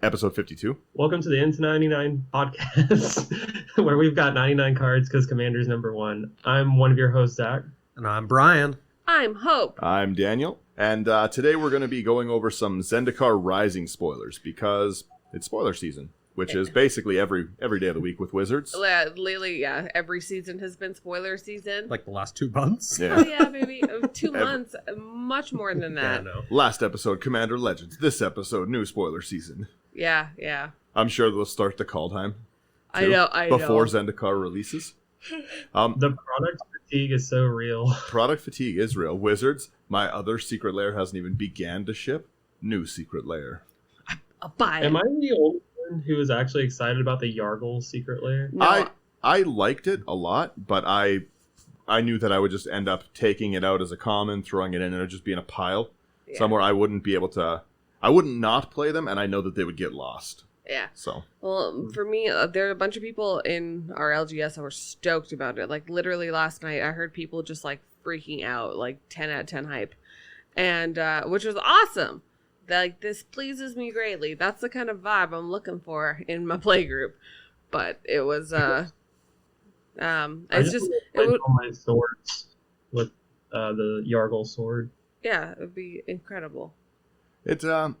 Episode 52. Welcome to the Into 99 podcast, where we've got 99 cards because Commander's number one. I'm one of your hosts, Zach. And I'm Brian. I'm Hope. I'm Daniel. And today we're going to be going over some Zendikar Rising spoilers because it's spoiler season, which is basically every day of the week with Wizards. Lately, every season has been spoiler season. Like the last 2 months? Yeah. Oh, yeah, maybe 2 months. Much more than that. Yeah, no. Last episode, Commander Legends. This episode, new spoiler season. Yeah. I'm sure they'll start the call time. I know. Before Zendikar releases. The product fatigue is so real. Product fatigue is real. Wizards, my other secret lair hasn't even began to ship. New secret lair. I'll buy it. Am I the only one who is actually excited about the Yargle secret lair? No, I liked it a lot, but I knew that I would just end up taking it out as a common, throwing it in, and it would just be in a pile somewhere. I wouldn't be able to. I wouldn't not play them, and I know that they would get lost. Yeah. So. Well, for me, there are a bunch of people in our LGS that were stoked about it. Like, literally last night, I heard people just, like, freaking out, like, 10 out of 10 hype. And, which was awesome. Like, this pleases me greatly. That's the kind of vibe I'm looking for in my play group. But it was, I would, all my swords with the Yargle sword. yeah, it would be incredible. It's a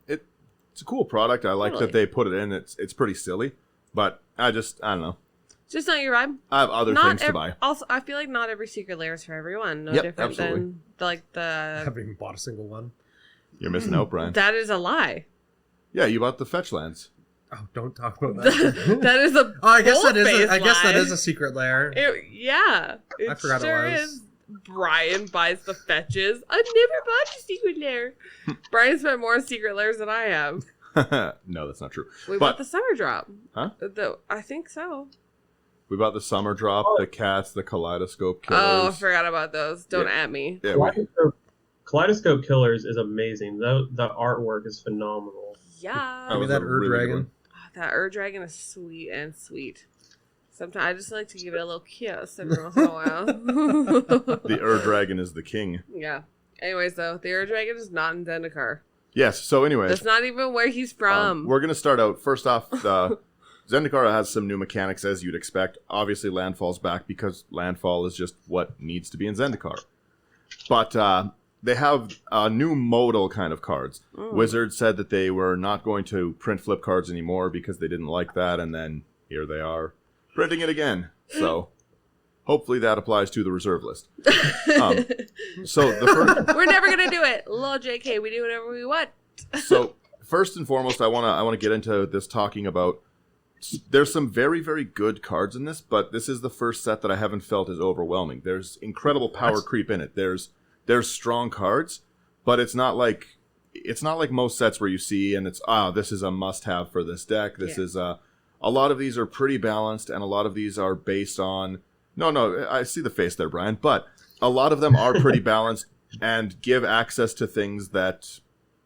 cool product. I like that they put it in. It's pretty silly, but I don't know. It's just not your vibe. I have other things to buy. Also, I feel like not every secret lair is for everyone. No different absolutely. than the I haven't even bought a single one. You're missing out, Brian. That is a lie. Yeah, you bought the fetch lands. Oh, don't talk about that. That is a I guess that lie. is a secret lair. It forgot sure it was. is. Brian buys the fetches. I've never bought a secret lair. Brian spent more on secret lairs than I have. No, that's not true. We bought the summer drop. Huh? I think so. We bought the summer drop, the cats, the kaleidoscope killers. Oh, I forgot about those. Don't at me. Yeah, Kaleidoscope Killers is amazing. The artwork is phenomenal. Yeah. Give me that Dragon. That Dragon is sweet. Sometimes I just like to give it a little kiss every once in a while. The Dragon is the king. Yeah. Anyways, though, the Dragon is not in Zendikar. Yes, so anyways. That's not even where he's from. We're going to start out. First off, Zendikar has some new mechanics, as you'd expect. Obviously, Landfall's back because Landfall is just what needs to be in Zendikar. But they have new modal kind of cards. Wizards said that they were not going to print flip cards anymore because they didn't like that, and then here they are printing it again. So hopefully that applies to the reserve list. So the first, we're never gonna do it. Lol, JK, we do whatever we want. So first and foremost, I wanna get into this talking about. There's some very, very good cards in this, but this is the first set that I haven't felt is overwhelming. There's incredible power creep in it. There's strong cards, but it's not like most sets where you see and it's this is a must-have for this deck. This is a lot of these are pretty balanced, and a lot of these are based on no, I see the face there, Brian, but a lot of them are pretty balanced and give access to things that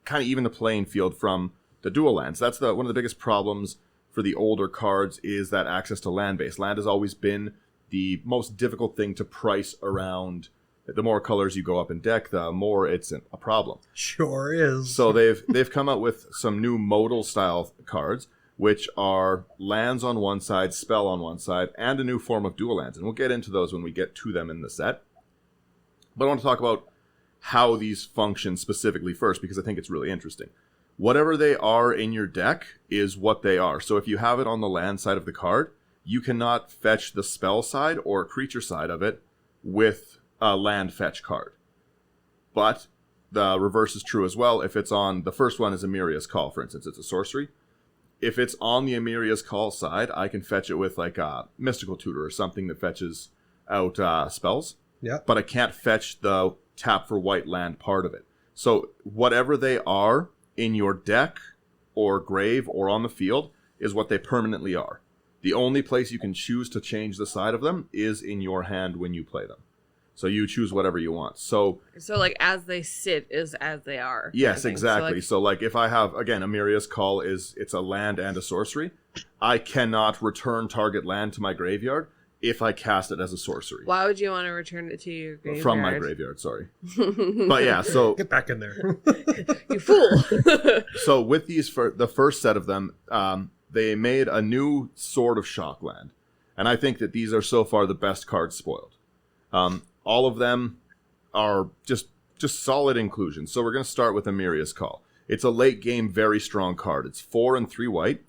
kind of even the playing field from the dual lands. That's one of the biggest problems for the older cards is that access to land base. Land has always been the most difficult thing to price around. The more colors you go up in deck, the more it's a problem. Sure is. So they've come out with some new modal style cards, which are lands on one side, spell on one side, and a new form of dual lands. And we'll get into those when we get to them in the set. But I want to talk about how these function specifically first, because I think it's really interesting. Whatever they are in your deck is what they are. So if you have it on the land side of the card, you cannot fetch the spell side or creature side of it with a land fetch card. But the reverse is true as well. If it's on, the first one is Miria's Call, for instance, it's a sorcery. If it's on the Miria's Call side, I can fetch it with like a Mystical Tutor or something that fetches out spells. Yeah. But I can't fetch the tap for white land part of it. So whatever they are in your deck or grave or on the field is what they permanently are. The only place you can choose to change the side of them is in your hand when you play them. So you choose whatever you want. So like as they sit is as they are. Yes, exactly. So like if I have, again, Miria's Call it's a land and a sorcery. I cannot return target land to my graveyard if I cast it as a sorcery. Why would you want to return it to your graveyard? From my graveyard, sorry. But yeah, so Get back in there. You fool. so with these, for the first set of them, they made a new Sword of Shockland. And I think that these are so far the best cards spoiled. All of them are just solid inclusions. So we're going to start with Miria's Call. It's a late game, very strong card. It's 4 and 3 white.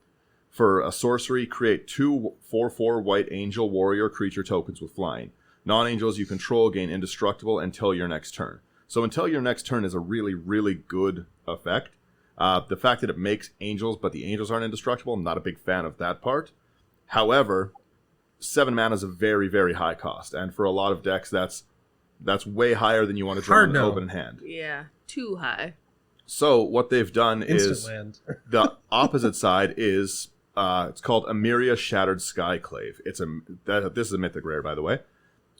For a sorcery, create 2 4/4 white angel warrior creature tokens with flying. Non-angels you control gain indestructible until your next turn. So until your next turn is a really, really good effect. The fact that it makes angels, but the angels aren't indestructible, I'm not a big fan of that part. However, 7 mana is a very, very high cost. And for a lot of decks, that's way higher than you want to draw Hard in no. an open hand. Yeah, too high. So what they've done Instant is land. the opposite side is it's called Miria Shattered Skyclave. This is a mythic rare, by the way.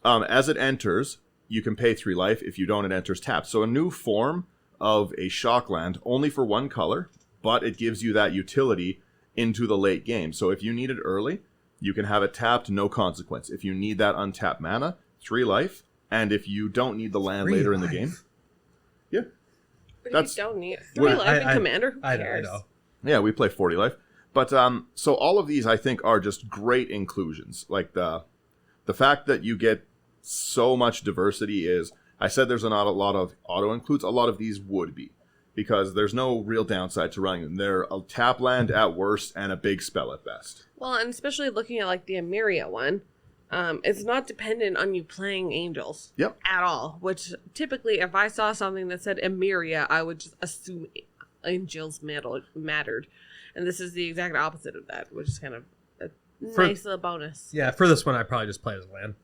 As it enters, you can pay 3 life. If you don't, it enters tapped. So a new form of a Shockland, only for 1 color, but it gives you that utility into the late game. So if you need it early, you can have it tapped, no consequence. If you need that untapped mana, 3 life. And if you don't need the land 3 later in the life. game, yeah. But That's- you don't need 3 Well, life in I- Commander. Who I cares? know. Yeah, we play 40 life. But so all of these I think are just great inclusions. Like the fact that you get so much diversity is, I said there's not a lot of auto includes, a lot of these would be. Because there's no real downside to running them. They're a tap land at worst and a big spell at best. Well, and especially looking at like the Miria one, it's not dependent on you playing angels. Yep. At all. Which typically, if I saw something that said Miria, I would just assume angels mattered. And this is the exact opposite of that, which is kind of a nice little bonus. Yeah, for this one, I probably just play as land.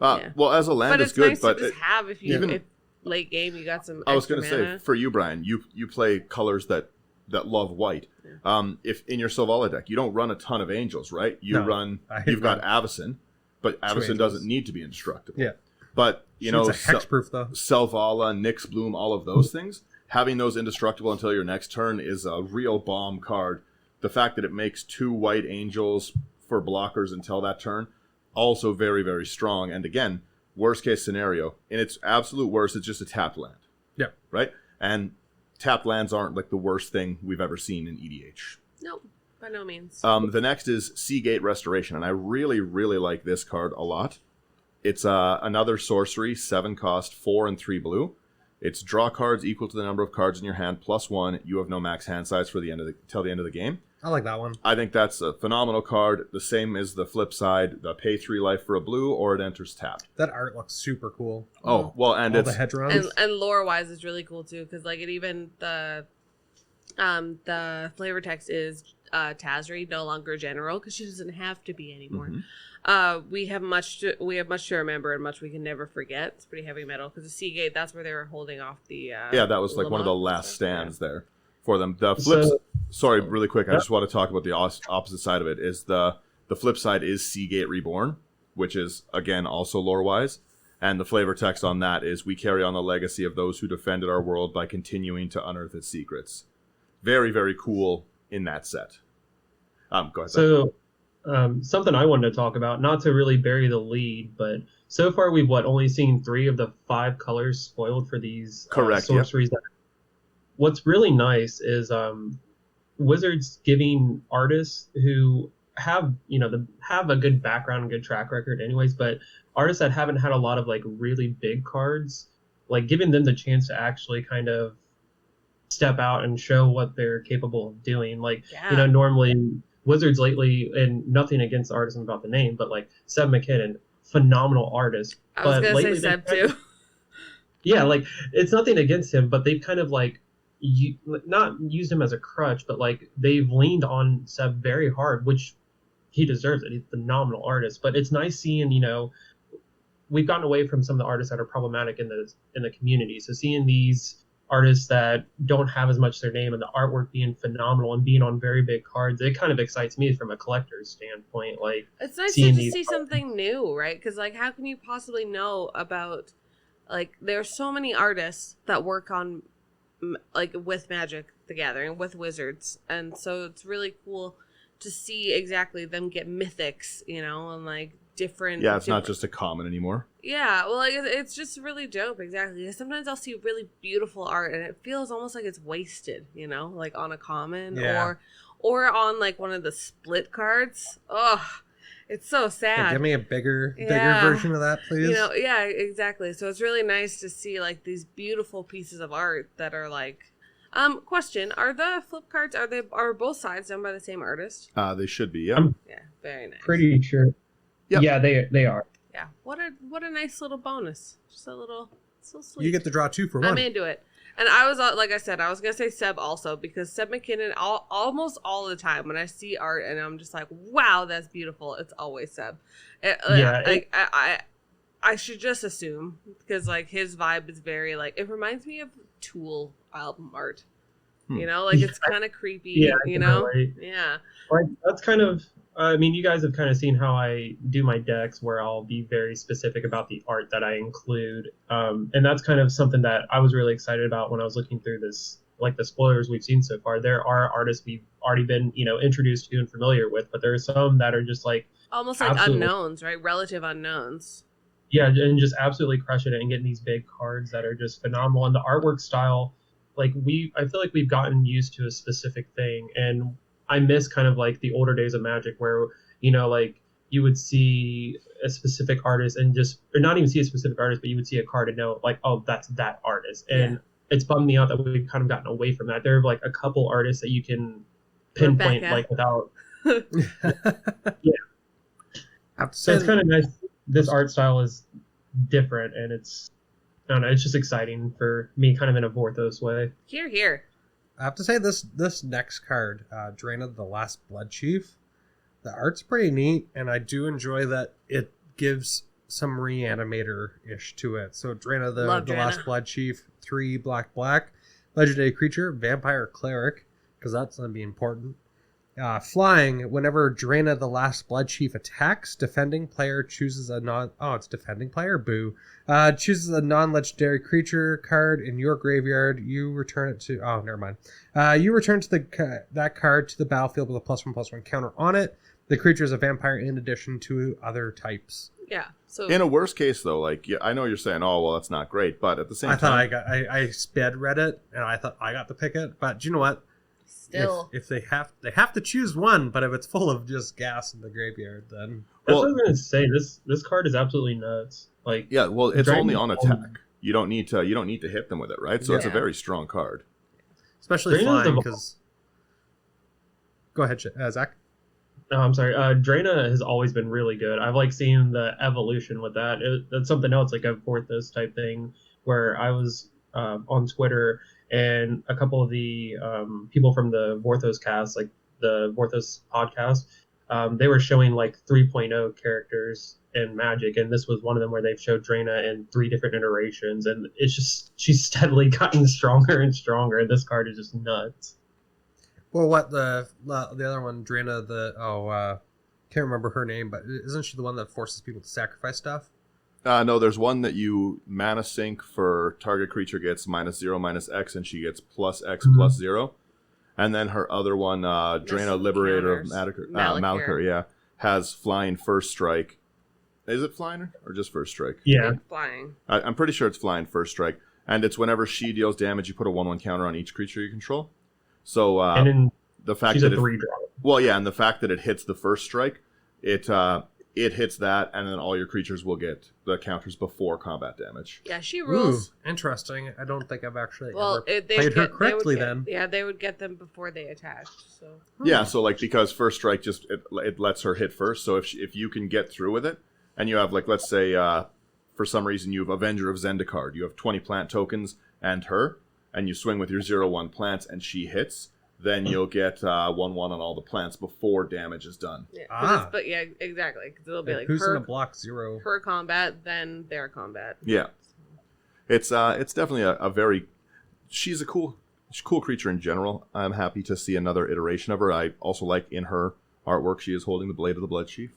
Yeah. Well, as a land, But it's it's good. nice but to just have if you even- if late game you got some. I was going going to say, for you, Brian, you play colors that love white. Yeah. If in your Selvala deck, you don't run a ton of angels, right? No, You've got Avacyn, but Avacyn angels. doesn't need to be indestructible. Yeah. But, you know, it's a hexproof, though. Selvala, Nyx Bloom, all of those things, having those indestructible until your next turn is a real bomb card. The fact that it makes 2 white angels for blockers until that turn, also very, very strong. And again, worst case scenario, in its absolute worst, it's just a tapped land. Yeah. Right? And tapped lands aren't like the worst thing we've ever seen in EDH. No, by no means. The next is Seagate Restoration, and I really, really like this card a lot. It's another sorcery, 7 cost, 4 and 3 blue. It's draw cards equal to the number of cards in your hand, +1. You have no max hand size for till the end of the game. I like that one. I think that's a phenomenal card. The same as the flip side, the pay 3 life for a blue, or it enters tapped. That art looks super cool. Oh, well, and All it's the hedgerows. And lore wise is really cool too, because like it even the flavor text is Tazree no longer general because she doesn't have to be anymore. Mhm. We have much to remember and much we can never forget. It's pretty heavy metal because the Seagate, that's where they were holding off the yeah, that was like one of the Lamont last stuff. stands there for them. The flips. So- Sorry, really quick. I Yeah. just want to talk about the opposite side of it. Is the flip side is Seagate Reborn, which is again also lore wise, and the flavor text on that is we carry on the legacy of those who defended our world by continuing to unearth its secrets. Very, very cool in that set. Go ahead. So, something I wanted to talk about, not to really bury the lead, but so far we've only seen 3 of the 5 colors spoiled for these Correct, yep. sorceries. What's really nice is Wizards giving artists who have have a good background and good track record, anyways, but artists that haven't had a lot of like really big cards, like giving them the chance to actually kind of step out and show what they're capable of doing. Like, Yeah. Normally Wizards lately, and nothing against the artist about the name, but like Seb McKinnon, phenomenal artist. I was but gonna lately say they've Seb kind of- too. Yeah, like it's nothing against him, but they've kind of like not used him as a crutch, but like they've leaned on Seb very hard, which he deserves it. He's a phenomenal artist. But it's nice seeing, we've gotten away from some of the artists that are problematic in the community. So seeing these artists that don't have as much their name and the artwork being phenomenal and being on very big cards, it kind of excites me from a collector's standpoint. Like, It's nice to seeing just these see something new, right? Because like, how can you possibly know about like? There are so many artists that work on like with Magic the Gathering, with Wizards, and so it's really cool to see exactly them get mythics, and like different. Yeah, it's not just a common anymore. Yeah, well, like, it's just really dope. Exactly. Sometimes I'll see really beautiful art, and it feels almost like it's wasted. You know, like on a common Yeah. or on like one of the split cards. Oh, it's so Yeah, sad. give me a bigger Yeah. version of that, please. You know, yeah, exactly. So it's really nice to see like these beautiful pieces of art that are like. Question: are the flip cards are both sides done by the same artist? They should be, yeah. Yeah, very nice. Pretty sure. Yep. Yeah, they are. Yeah, what a nice little bonus. Just a little, so sweet. You get to draw 2 for 1. I'm into it. And I was like I said, I was gonna say Seb also because Seb McKinnon almost all the time when I see art and I'm just like, wow, that's beautiful. It's always Seb. I should just assume because like his vibe is very like it reminds me of Tool album art. You know, like it's kind of creepy. Yeah, I you can know, relate. yeah. Like, that's kind of. I mean, you guys have kind of seen how I do my decks, where I'll be very specific about the art that I include, and that's kind of something that I was really excited about when I was looking through this, like the spoilers we've seen so far. There are artists we've already been, introduced to and familiar with, but there are some that are just like Almost like absolutely. unknowns, right? Relative unknowns. Yeah, and just absolutely crushing it and getting these big cards that are just phenomenal. And the artwork style, like I feel like we've gotten used to a specific thing, and I miss kind of like the older days of Magic where, like you would see a specific artist and or not even see a specific artist, but you would see a card and know like, oh, that's that artist. And it's bummed me out that we've kind of gotten away from that. There are like a couple artists that you can pinpoint Rebecca. like without. I have to So say, it's kind of nice. This art style is different, and I don't know, it's just exciting for me, kind of in a Vorthos way. Here. this next card, Drayna the Last Blood Chief, the art's pretty neat, and I do enjoy that it gives some reanimator-ish to it. So Drayna the Love Drayna. Last Blood Chief, 3 black, legendary creature, vampire cleric, because that's going to be important. Flying, whenever Drayna the Last Blood Chief attacks, defending player chooses a it's defending player, boo. Chooses a non-legendary creature card in your graveyard. You return it to... Oh, never mind. You return to that card to the battlefield with a +1/+1 counter on it. The creature is a vampire in addition to other types. Yeah. So In a worst case, though, like, yeah, I know you're saying, oh, well, that's not great, but at the same I time... thought I sped read it, and I thought I got to pick it. But do you know what? still, If they have to choose one, but if it's full of just gas in the graveyard, then That's Well- what I was gonna say. This card is absolutely nuts. Like, Yeah, well, it's Dragon only on Ball- attack. You don't need to hit them with it, right? So it's a Yeah. very strong card. especially Drayna's flying, the- because. Go ahead, Zach. no, I'm sorry. Drayna has always been really good. I've like seen the evolution with that. That's something else, like a Vorthos type thing, where I was on Twitter and a couple of the people from the Vorthos cast, like the Vorthos podcast, they were showing like 3.0 characters in Magic, and this was one of them where they've showed Drayna in 3 different iterations, and it's just she's steadily gotten stronger and stronger. And this card is just nuts. Well, what the other one, Drayna, can't remember her name, but isn't she the one that forces people to sacrifice stuff? No, there's one that you mana sink for target creature gets -0/-X, and she gets +X +0. And then her other one, Drayna Liberator of Malakir, yeah, has flying first strike. Is it flying or just first strike? Yeah. flying. I'm pretty sure it's flying first strike. And it's whenever she deals damage, you put a 1/1 counter on each creature you control. So And then the fact she's that a 3-drop. well, yeah, and the fact that it hits the first strike, it hits that, and then all your creatures will get the counters before combat damage. Yeah, she rules. Ooh, interesting. I don't think I've actually Well, ever they played would her correctly then. Yeah, they would get them before they attached. So Yeah, so like because first strike just it lets her hit first. So if you can get through with it, and you have like let's say for some reason you have Avenger of Zendikar, you have 20 plant tokens and her, and you swing with your 0/1 plants and she hits, then you'll get 1/1 on all the plants before damage is done. yeah, Ah. but yeah, exactly. 'Cause it'll be like Who's her, gonna block 0? her combat, then their combat. Yeah, it's definitely a very she's a cool creature in general. I'm happy to see another iteration of her. I also like in her artwork she is holding the blade of the blood chief.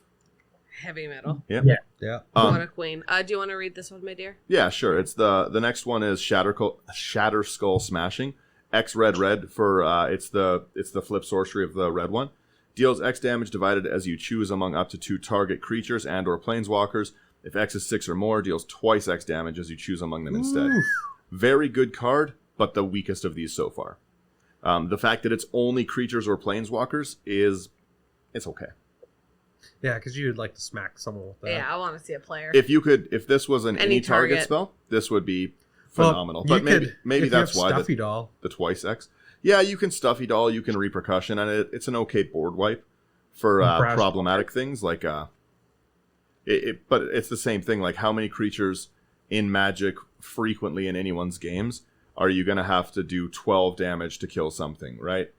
Heavy metal. Yeah. Yeah. Yeah. What a queen. Do you want to read this one, my dear? Yeah, sure. It's the next one is Shatter Skull Smashing. X red for it's the flip sorcery of the red one. Deals X damage divided as you choose among up to 2 target creatures and or planeswalkers. If X is 6 or more, deals twice X damage as you choose among them instead. Oof. Very good card, but the weakest of these so far. The fact that it's only creatures or planeswalkers it's okay. Yeah, because you'd like to smack someone with that. Yeah, I want to see a player. If this was an any target spell, this would be phenomenal. Well, but maybe that's why Stuffy Doll. the twice X. Yeah, you can Stuffy Doll, you can Repercussion, and it's an okay board wipe for problematic things like but it's the same thing. Like, how many creatures in Magic frequently in anyone's games are you going to have to do 12 damage to kill something, right?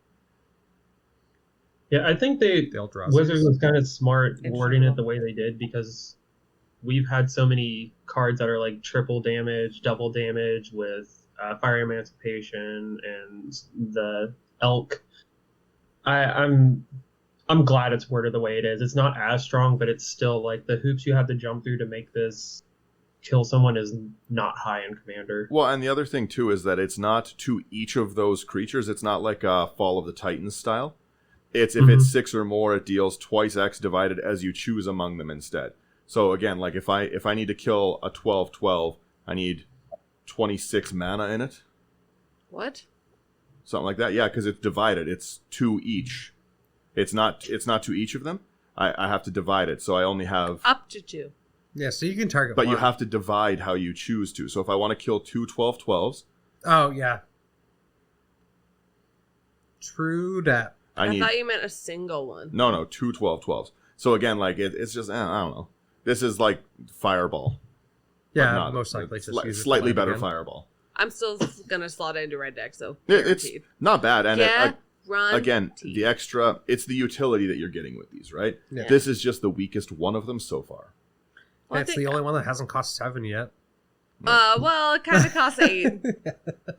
Yeah, I think Wizards was kind of smart wording it the way they did, because we've had so many cards that are like triple damage, double damage with Fire Emancipation and the Elk. I'm glad it's worded the way it is. It's not as strong, but it's still like the hoops you have to jump through to make this kill someone is not high in Commander. Well, and the other thing too is that it's not to each of those creatures. It's not like a Fall of the Titans style. It's if it's 6 or more, it deals twice X divided as you choose among them instead. So again, like if I need to kill a 12/12, I need 26 mana in it. What? Something like that. Yeah, because it's divided. It's 2 each. It's not to each of them. I have to divide it, so I only have Up to 2. Yeah, so you can target But one. you have to divide how you choose to. So if I want to kill 2 12/12s... Oh, yeah. True that. I thought you meant a single one. No, 2 12/12s. So again, like, it's just, I don't know. This is like Fireball. Yeah, most likely. Slightly better Fireball. I'm still going to slot it into red deck, so It's not bad. And again, Guaranteed. the extra, it's the utility that you're getting with these, right? Yeah. This is just the weakest one of them so far. Well, It's the only one that hasn't cost 7 yet. Well, it kind of costs 8.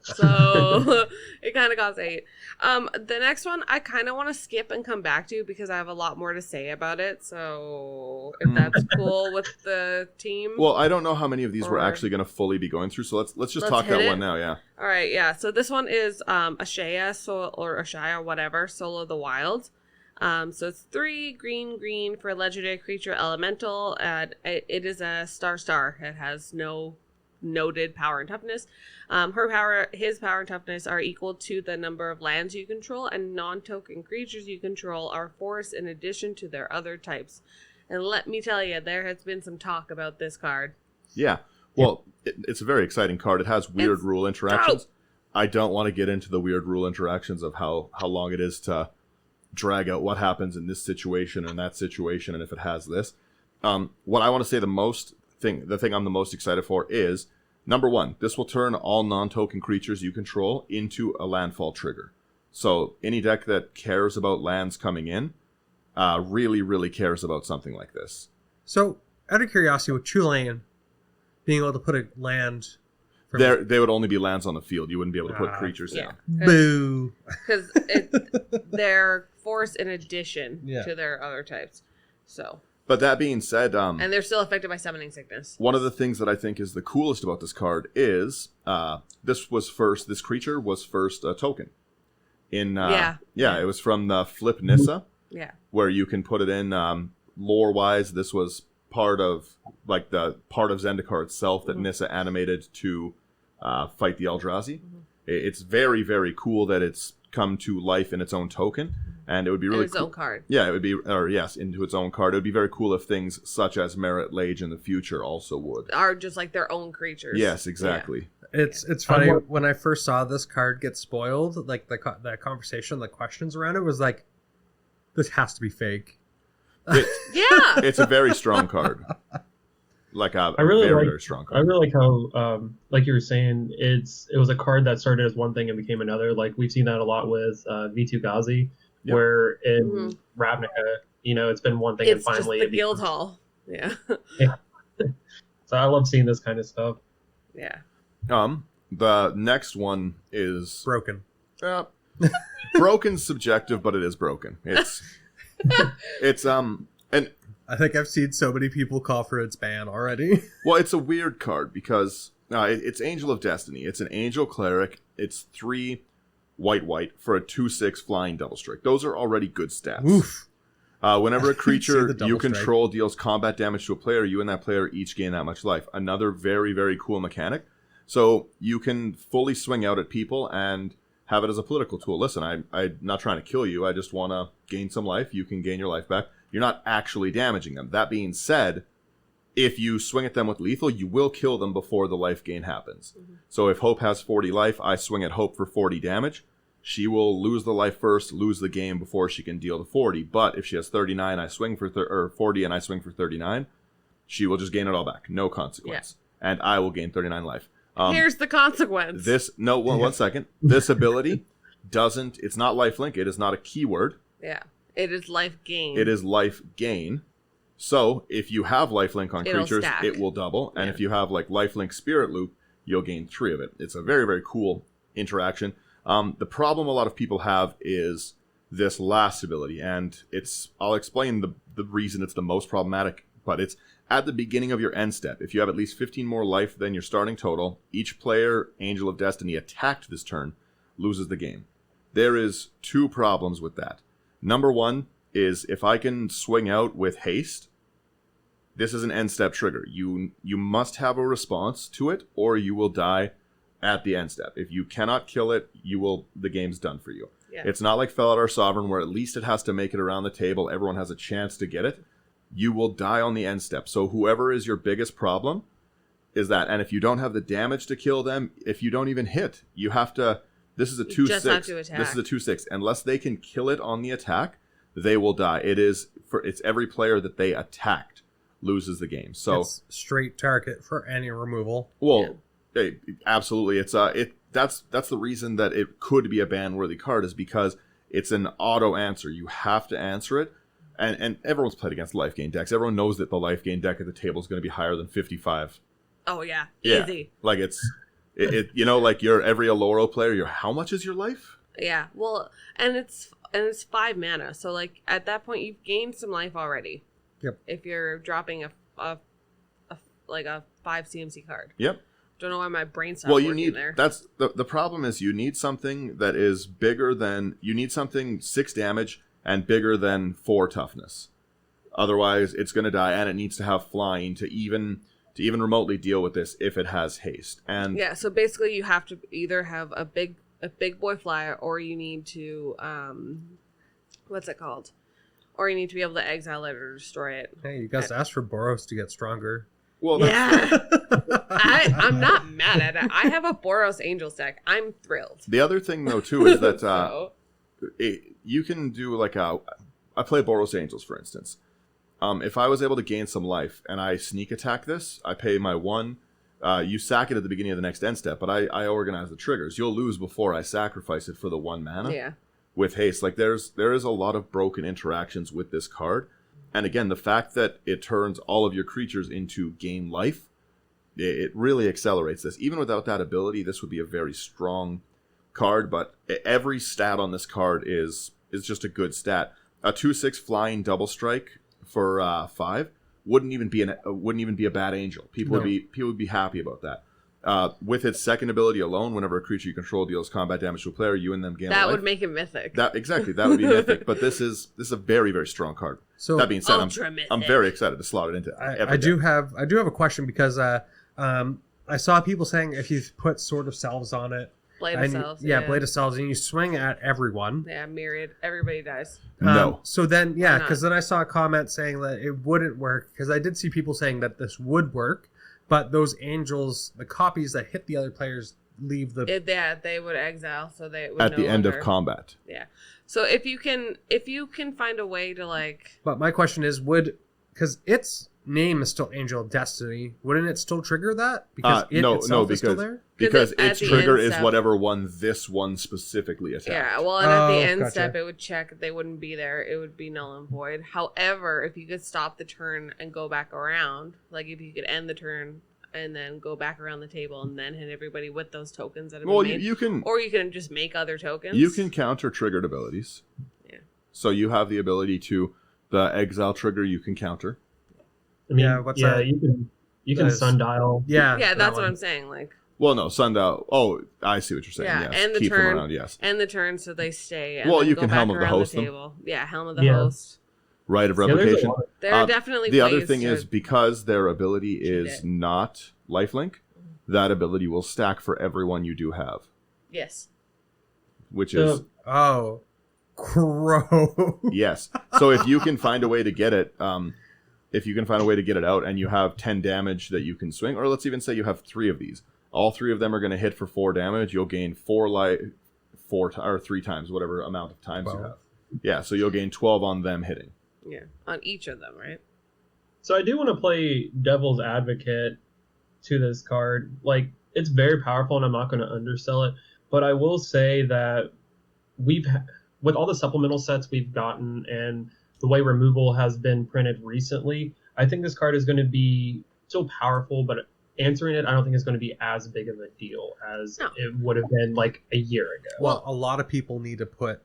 So, it kind of costs 8. The next one, I kind of want to skip and come back to because I have a lot more to say about it. So, if that's cool with the team. Well, I don't know how many of these we're actually going to fully be going through, so let's just talk that one now, yeah. All right, yeah. So, this one is Ashaya, whatever, Soul of the Wild. So it's 3 green for a legendary creature elemental, and it is a star. It has no noted power and toughness. His power and toughness are equal to the number of lands you control, and non-token creatures you control are forests in addition to their other types. And let me tell you, there has been some talk about this card. Yeah. Well, it's a very exciting card. It has weird rule interactions. I don't want to get into the weird rule interactions of how long it is to drag out what happens in this situation and that situation, and if it has this. What I want to say the thing I'm the most excited for is, number 1, this will turn all non-token creatures you control into a landfall trigger. So any deck that cares about lands coming in really, really cares about something like this. So, out of curiosity, with Tulane being able to put a land... They would only be lands on the field. You wouldn't be able to put creatures in. Boo! Because they're force in addition to their other types. So... But that being said... and they're still affected by summoning sickness. One of the things that I think is the coolest about this card is this creature was first a token. It was from the Flip Nissa. Yeah. Where you can put it in lore-wise. This was part of Zendikar itself that Nissa animated to fight the Eldrazi. Mm-hmm. It's very, very cool that it's come to life in its own token. And it would be really cool. Its own card. Yeah, it would be, into its own card. It would be very cool if things such as Merit Lage in the future also would. Are just like their own creatures. Yes, exactly. Yeah. It's funny, when I first saw this card get spoiled, like the conversation, the questions around it was like, this has to be fake. It's a very strong card. Like very strong card. I really like how, like you were saying, it was a card that started as one thing and became another. Like we've seen that a lot with V2 Ghazi. Yep. Where in Ravnica, it's been one thing, and finally just the guild hall. Yeah. So I love seeing this kind of stuff. Yeah. The next one is broken. Broken's subjective, but it is broken. It's and I think I've seen so many people call for its ban already. Well, it's a weird card because it's Angel of Destiny. It's an angel cleric. It's 3 white for a 2/6 flying double strike. Those are already good stats. Oof. Whenever a See creature the double you strike. control deals combat damage to a player, you and that player each gain that much life. Another very, very cool mechanic. So you can fully swing out at people and have it as a political tool. Listen, I'm not trying to kill you. I just want to gain some life. You can gain your life back. You're not actually damaging them. That being said, if you swing at them with lethal, you will kill them before the life gain happens. Mm-hmm. So if Hope has 40 life, I swing at Hope for 40 damage. She will lose the life first, lose the game before she can deal the 40. But if she has 39, I swing for 40 and I swing for 39, she will just gain it all back. No consequence. Yeah. And I will gain 39 life. Here's the consequence. One second. This ability it's not lifelink. It is not a keyword. Yeah. It is life gain. It is life gain. So if you have lifelink on creatures, stack. It will double. And if you have like lifelink spirit loop, you'll gain 3 of it. It's a very, very cool interaction. The problem a lot of people have is this last ability, and I'll explain the reason it's the most problematic, but it's at the beginning of your end step. If you have at least 15 more life than your starting total, each player, Angel of Destiny, attacked this turn loses the game. There is 2 problems with that. Number 1 is if I can swing out with haste, this is an end step trigger. You must have a response to it, or you will die at the end step. If you cannot kill it, the game's done for you. Yeah. It's not like Felidar Sovereign where at least it has to make it around the table. Everyone has a chance to get it. You will die on the end step. So whoever is your biggest problem is that. And if you don't have the damage to kill them, if you don't even hit, you have to. This is a 2/6. This is a 2/6. Unless they can kill it on the attack, they will die. It's every player that they attacked loses the game. So it's straight target for any removal. Well. Yeah. Absolutely, that's the reason that it could be a ban-worthy card is because it's an auto answer. You have to answer it, and everyone's played against life gain decks. Everyone knows that the life gain deck at the table is going to be higher than 55. Oh yeah, easy. Like it like you're every Aloro player. How much is your life? Yeah, well, and it's 5 mana, so like at that point you've gained some life already. Yep. If you're dropping a 5 CMC card. Yep. Don't know why my brain stopped working there. That's the problem is you need something that is bigger than 6 damage and bigger than 4 toughness. Otherwise, it's going to die, and it needs to have flying to even remotely deal with this if it has haste. And yeah, so basically you have to either have a big boy flyer, or you need to what's it called? Or you need to be able to exile it or destroy it. Hey, you guys asked for Boros to get stronger. Well, yeah. I'm not mad at it. I have a Boros Angels deck. I'm thrilled. The other thing, though, too, is that you can do like I play Boros Angels, for instance. If I was able to gain some life and I sneak attack this, I pay my 1. You sack it at the beginning of the next end step, but I organize the triggers. You'll lose before I sacrifice it for the 1 mana. Yeah. With haste, like there is a lot of broken interactions with this card. And again, the fact that it turns all of your creatures into gain life, it really accelerates this. Even without that ability, this would be a very strong card, but every stat on this card is just a good stat. A 2/6 flying double strike for 5 wouldn't even be a bad angel. People would be happy about that. With its second ability alone, whenever a creature you control deals combat damage to a player, you and them gain that life. would make it mythic. That would be mythic. But this is a very, very strong card. So that being said, Ultra-mythic. I'm very excited to slot it into. I do have a question because I saw people saying if you put Sword of Selves on it, Blade of Selves, Blade of Selves, and you swing at everyone. Yeah, myriad. Everybody dies. No. So then, because then I saw a comment saying that it wouldn't work because I did see people saying that this would work. But those angels, the copies that hit the other players, leave the... they would exile, so they would at the end of combat. Yeah. So if you can find a way to like... But my question is, because its name is still Angel of Destiny, wouldn't it still trigger that? Because is still there? Because its trigger is whatever one this one specifically attacked. Yeah, well, and at the end step, it would check they wouldn't be there. It would be null and void. However, if you could stop the turn and go back around, like if you could end the turn and then go back around the table and then hit everybody with those tokens that have been made. You can... Or you can just make other tokens. You can counter triggered abilities. Yeah. So you have the ability to... The exile trigger you can counter. I mean, you can sundial. Yeah, that's what I'm saying. Like, Well, no, Sundial. Oh, I see what you're saying. Yeah, Yes. and the Keep turn. them around, yes. And the turn, so they stay. And Well, then you go can back Helm of the around Host them. table. Yeah, Helm of the Yeah. Host. Right of Yeah, there's a Replication. lot of- There are definitely The other ways thing to is, because their ability is it. not lifelink, that ability will stack for everyone you do have, Yes. which is So, Oh, crow. yes. So if you can find a way to get it, if you can find a way to get it out, and you have 10 damage that you can swing, or let's even say you have 3 of these, all 3 of them are going to hit for 4 damage. You'll gain 4 life, or 3 times whatever amount of times you 12. have. Yeah, so you'll gain 12 on them hitting. Yeah. On each of them, right? so I do want to play Devil's Advocate to this card. Like, it's very powerful, and I'm not going to undersell it. But I will say that with all the supplemental sets we've gotten and the way removal has been printed recently, I think this card is going to be still powerful, but answering it, I don't think it's going to be as big of a deal as No. it would have been like a year ago. Well, a lot of people need to put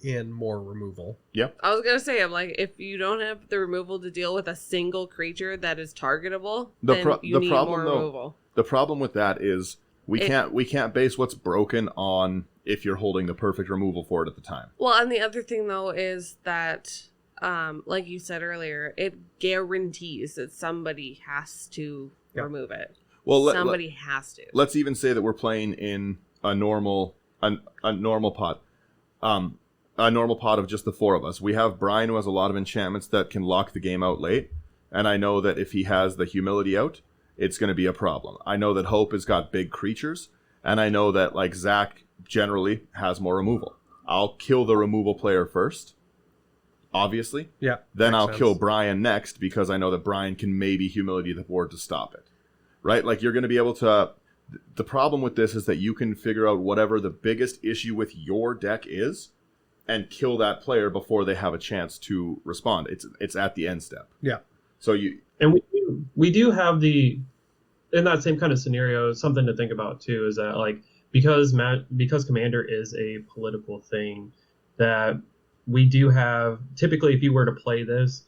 in more removal. I was gonna say, I'm like, if you don't have the removal to deal with a single creature that is targetable, then you need more removal. The problem with that is we can't base what's broken on if you're holding the perfect removal for it at the time. Well, and the other thing though is that, like you said earlier, it guarantees that somebody has to remove it. Well, somebody has to. Let's even say that we're playing in a normal pot. A normal pot of just the 4 of us. We have Brian, who has a lot of enchantments that can lock the game out late, and I know that if he has the humility out, it's going to be a problem. I know that Hope has got big creatures, and I know that like Zach generally has more removal. I'll kill the removal player first, obviously. Yeah. Then makes I'll sense. kill Brian next, because I know that Brian can maybe humility the board to stop it. Right? Like, you're going to be able to... The problem with this is that you can figure out whatever the biggest issue with your deck is, and kill that player before they have a chance to respond. It's at the end step. Yeah. So you... And we do have in that same kind of scenario, something to think about too is that, like, because Commander is a political thing, that we do have, typically if you were to play this,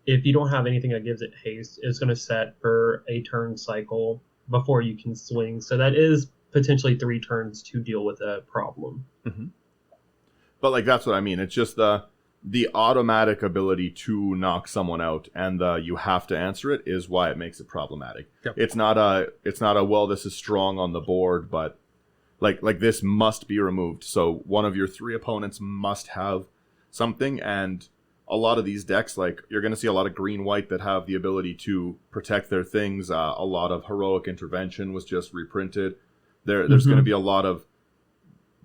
if you don't have anything that gives it haste, it's going to set for a turn cycle before you can swing. So that is potentially 3 turns to deal with a problem. Mm-hmm. But like, that's what I mean. It's just the automatic ability to knock someone out, and you have to answer it is why it makes it problematic. Yep. It's not a well, this is strong on the board, but like this must be removed. So one of your 3 opponents must have something, and a lot of these decks, like, you're going to see a lot of green-white that have the ability to protect their things. A lot of Heroic Intervention was just reprinted. There's going to be a lot of...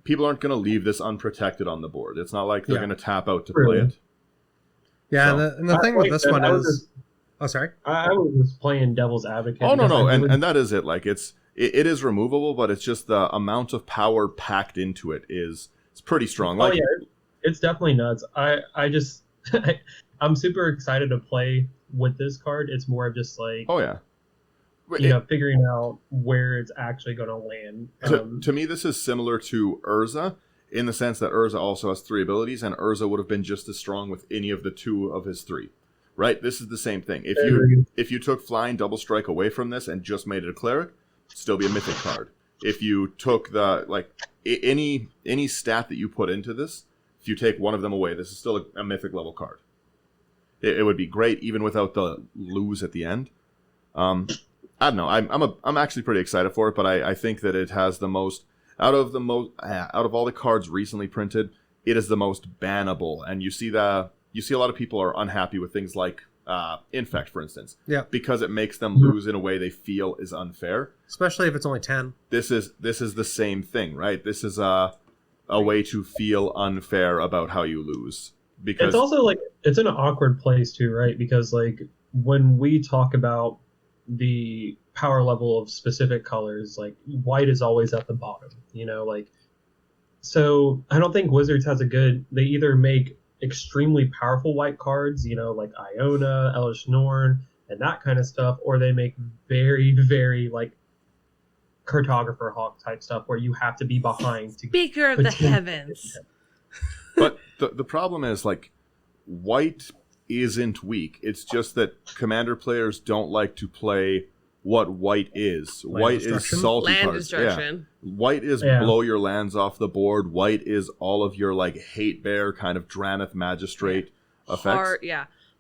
People aren't going to leave this unprotected on the board. It's not like they're going to tap out to play it. Yeah, So- and the thing with this one is... Oh, sorry. I was just playing Devil's Advocate. Oh, no, because I really- and that is it. Like, it is removable, but it's just the amount of power packed into it it's pretty strong. Like, oh yeah, it's definitely nuts. I just I'm super excited to play with this card. It's more of just like, oh yeah. figuring out where it's actually going to land. To me, this is similar to Urza, in the sense that Urza also has 3 abilities, and Urza would have been just as strong with any of the 2 of his 3. Right? This is the same thing. If you took Flying Double Strike away from this and just made it a Cleric, it'd still be a Mythic card. If you took any stat that you put into this, if you take one of them away, this is still a Mythic level card. It would be great even without the lose at the end. I don't know. I'm actually pretty excited for it, but I think that it has the most out of all the cards recently printed, it is the most bannable. And you see a lot of people are unhappy with things like Infect, for instance. Yeah. Because it makes them lose in a way they feel is unfair. Especially if it's only 10. This is the same thing, right? This is a way to feel unfair about how you lose. Because it's also like, it's in an awkward place too, right? Because like when we talk about the power level of specific colors, like white is always at the bottom, so I don't think Wizards has they either make extremely powerful white cards, like Iona, Elish Norn, and that kind of stuff, or they make very, very like Cartographer Hawk type stuff where you have to be behind to Speaker of the heavens. But the problem is, like, white isn't weak. It's just that Commander players don't like to play what white is. White is destruction? salty Land cards. destruction. Yeah. White is Yeah. blow your lands off the board. White is all of your like hate bear kind of Drannith Magistrate effects.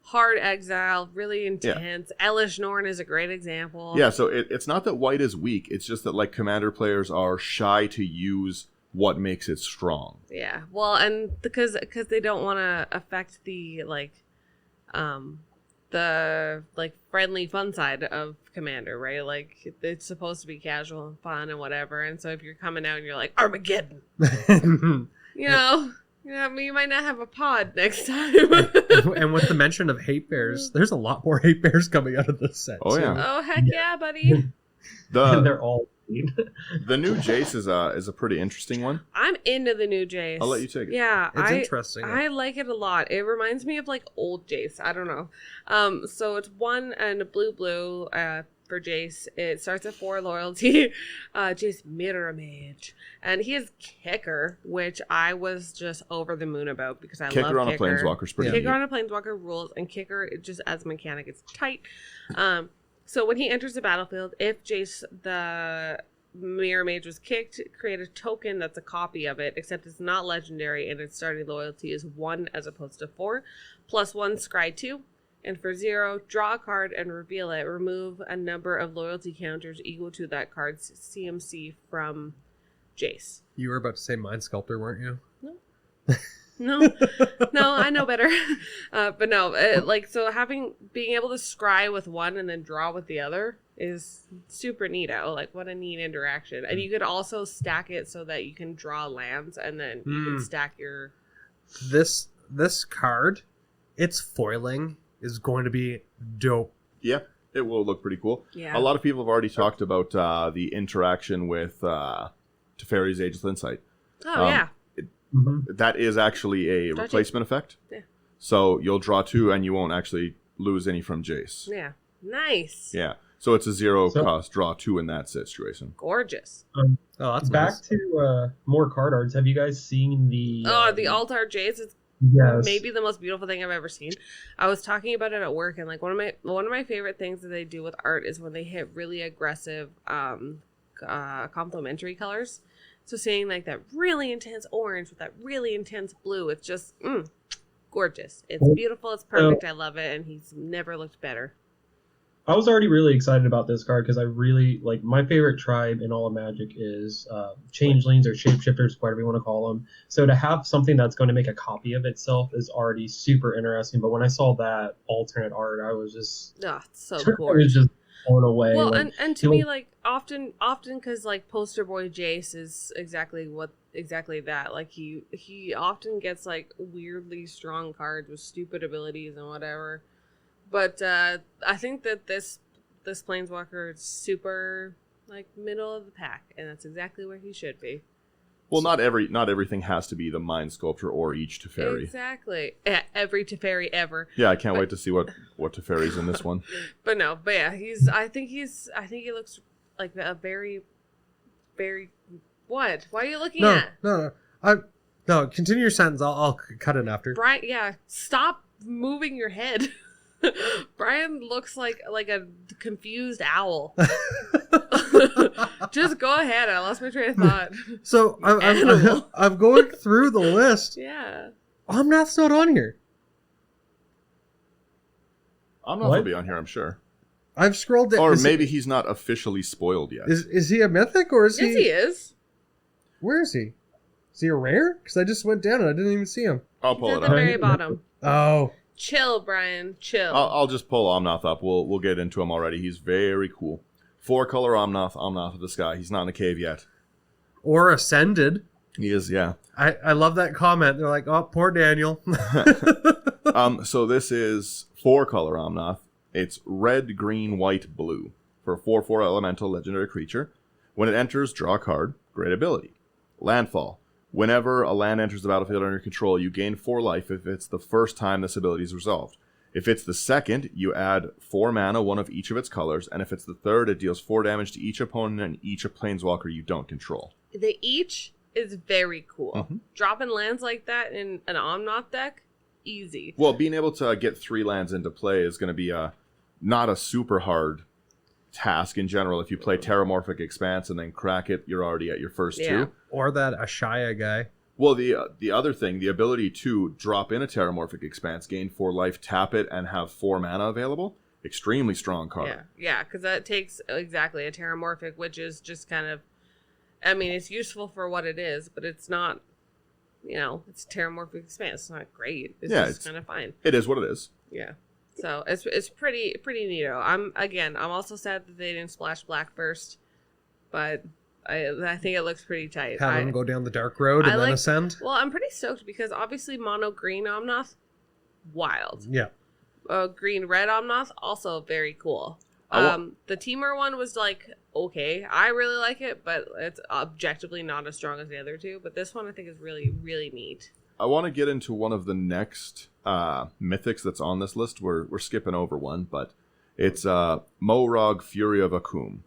Hard exile, really intense. Elish Norn is a great example. Yeah, so it's not that white is weak. It's just that like commander players are shy to use what makes it strong. Yeah. Well, and because they don't want to affect the friendly fun side of commander, right? Like it's supposed to be casual and fun and whatever. And so if you're coming out and you're like Armageddon, you might not have a pod next time. And with the mention of hate bears, there's a lot more hate bears coming out of this set. Oh, too. yeah. Oh heck yeah, buddy! They're all mean. The new Jace is a pretty interesting one. I'm into the new Jace. I'll let you take it. Yeah, It's interesting. I like it a lot. It reminds me of like old Jace. I don't know. So it's 1 and a blue for Jace. It starts at 4 loyalty. Jace Mirror Mage, and he is Kicker, which I was just over the moon about because I Kicker love on Kicker. a Planeswalker's pretty Kicker neat. on a Planeswalker rules, and Kicker it just as a mechanic is tight. So when he enters the battlefield, if Jace the Mirror Mage was kicked, create a token that's a copy of it, except it's not legendary and its starting loyalty is 1 as opposed to 4. +1 scry 2. And for 0, draw a card and reveal it. Remove a number of loyalty counters equal to that card's CMC from Jace. You were about to say Mind Sculptor, weren't you? No, I know better. But no, so being able to scry with one and then draw with the other is super neato. Like, what a neat interaction. And you could also stack it so that you can draw lands and then you can stack your... This card, its foiling is going to be dope. Yeah, it will look pretty cool. Yeah. A lot of people have already talked about the interaction with Teferi's Ageless Insight. Oh, yeah. That is actually a Draw replacement effect. Yeah. So you'll draw 2 and you won't actually lose any from Jace. Yeah. Nice. Yeah. So it's a 0 cost draw 2 in that situation. Gorgeous. Oh, that's Back nice. to more card arts. Have you guys seen the... The Altar Jace is Yes. maybe the most beautiful thing I've ever seen. I was talking about it at work, and like one of my favorite things that they do with art is when they hit really aggressive complementary colors. So seeing like that really intense orange with that really intense blue, it's just gorgeous. It's beautiful. It's perfect. I love it, and he's never looked better. I was already really excited about this card because I really like my favorite tribe in all of Magic is changelings or shapeshifters, whatever you want to call them. So to have something that's going to make a copy of itself is already super interesting. But when I saw that alternate art, I was just It's so I gorgeous. was just blown away. Well, like, and to me, like often because like Poster Boy Jace is exactly that. Like he often gets like weirdly strong cards with stupid abilities and whatever. But I think that this Planeswalker is super like middle of the pack, and that's exactly where he should be. Well, not everything has to be the Mind Sculptor or each Teferi. Exactly. Every Teferi ever. Yeah, I can't wait to see what Teferi's in this one. But yeah, I think he looks like a very, very. What? Why are you looking at? No, continue your sentence. I'll cut it after. Brian, yeah, stop moving your head. Brian looks like a confused owl. Just go ahead. I lost my train of thought. So I'm going through the list. Yeah. Omnath's not on here. I'm not going to be on here, I'm sure. I've scrolled down. Or maybe he's not officially spoiled yet. Is he a mythic or is Yes, he is. Where is he? Is he a rare? Because I just went down and I didn't even see him. I'll He's pull at it the up. very bottom. Oh. Chill, Brian. Chill. I'll just pull Omnath up. We'll get into him already. He's very cool. 4-color Omnath of the Sky. He's not in a cave yet. Or ascended. He is, yeah. I love that comment. They're like, oh, poor Daniel. So this is 4-color Omnath. It's red, green, white, blue. For a 4/4 elemental legendary creature. When it enters, draw a card. Great ability. Landfall. Whenever a land enters the battlefield under your control, you gain 4 life if it's the first time this ability is resolved. If it's the second, you add 4 mana, one of each of its colors, and if it's the third, it deals 4 damage to each opponent and each a planeswalker you don't control. The each is very cool. Mm-hmm. Dropping lands like that in an Omnath deck, easy. Well, being able to get 3 lands into play is going to be not a super hard task in general. If you play Terramorphic Expanse and then crack it, you're already at your first two. Or that Ashaya guy. Well, the other thing, the ability to drop in a Terramorphic Expanse, gain 4 life, tap it, and have 4 mana available, extremely strong card. Yeah, because that takes exactly a Terramorphic, which is just kind of, I mean, it's useful for what it is, but it's not, it's Terramorphic Expanse. It's not great. It's just kind of fine. It is what it is. Yeah. So it's pretty neato. I'm also sad that they didn't splash black first, but I think it looks pretty tight. Have them go down the dark road and then ascend. Well, I'm pretty stoked because obviously mono green Omnath, wild. Yeah. Green red Omnath, also very cool. The Teamer one was like okay. I really like it, but it's objectively not as strong as the other two. But this one I think is really really neat. I want to get into one of the next mythics that's on this list. We're skipping over one, but it's Morog Fury of Akum.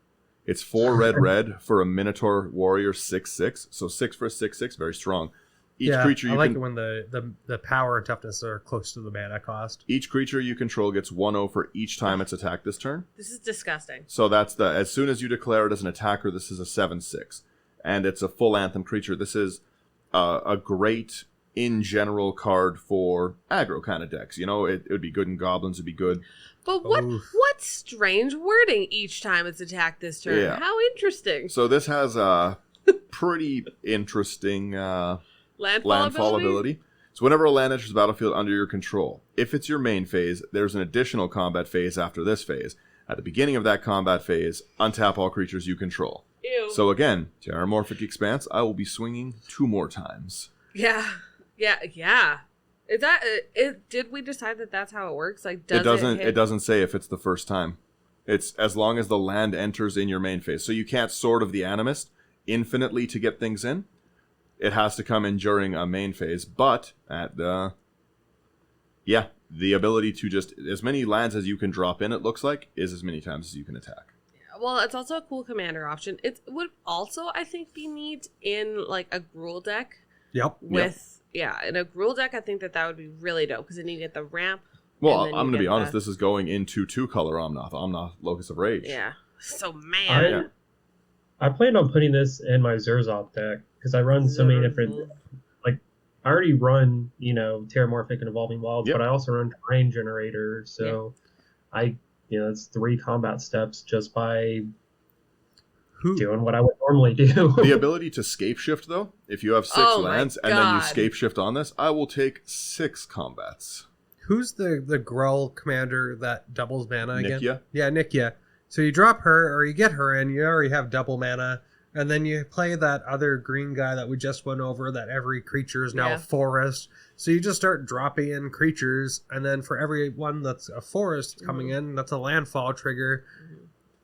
It's 4 red for a Minotaur Warrior 6/6. So 6 for a 6/6, very strong. Each creature I like it when the power and toughness are close to the mana cost. Each creature you control gets 1/0 for each time it's attacked this turn. This is disgusting. So that's as soon as you declare it as an attacker, this is a 7/6. And it's a full Anthem creature. This is a great in general card for aggro kind of decks. It would be good in goblins, it'd be good. But what strange wording each time it's attacked this turn. Yeah. How interesting. So this has a pretty interesting landfall ability. So whenever a land enters the battlefield under your control, if it's your main phase, there's an additional combat phase after this phase. At the beginning of that combat phase, untap all creatures you control. Ew. So again, Terramorphic Expanse, I will be swinging 2 more times. Yeah. Is that did we decide that that's how it works? Like, it doesn't say if it's the first time. It's as long as the land enters in your main phase. So you can't Sword of the Animist infinitely to get things in. It has to come in during a main phase, but at the ability to just as many lands as you can drop in, it looks like, is as many times as you can attack. Well, it's also a cool commander option. It would also, I think, be neat in like a Gruul deck. Yep. In a Gruul deck, I think that would be really dope because then you get the ramp. Well, I'm going to be honest. This is going into 2-color Omnath, Locus of Rage. Yeah. So man, I planned on putting this in my Zurzop deck because I run so many different. Like, I already run, Terramorphic and Evolving Wilds, but I also run Terrain Generator. So, it's 3 combat steps just by doing what I would normally do. The ability to scape shift, though, if you have 6 lands and then you scape shift on this, I will take 6 combats. Who's the Gruul commander that doubles mana again? Nikia? Yeah, Nikia. So you drop her, or you get her in, you already have double mana, and then you play that other green guy that we just went over, that every creature is now a forest. So you just start dropping in creatures, and then for every one that's a forest coming in, that's a landfall trigger.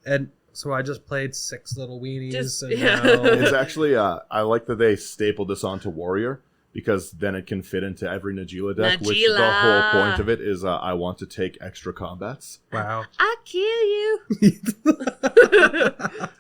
And so I just played 6 little weenies. It's actually, I like that they stapled this onto Warrior, because then it can fit into every Najeela deck, which the whole point of it is I want to take extra combats. Wow. I'll kill you.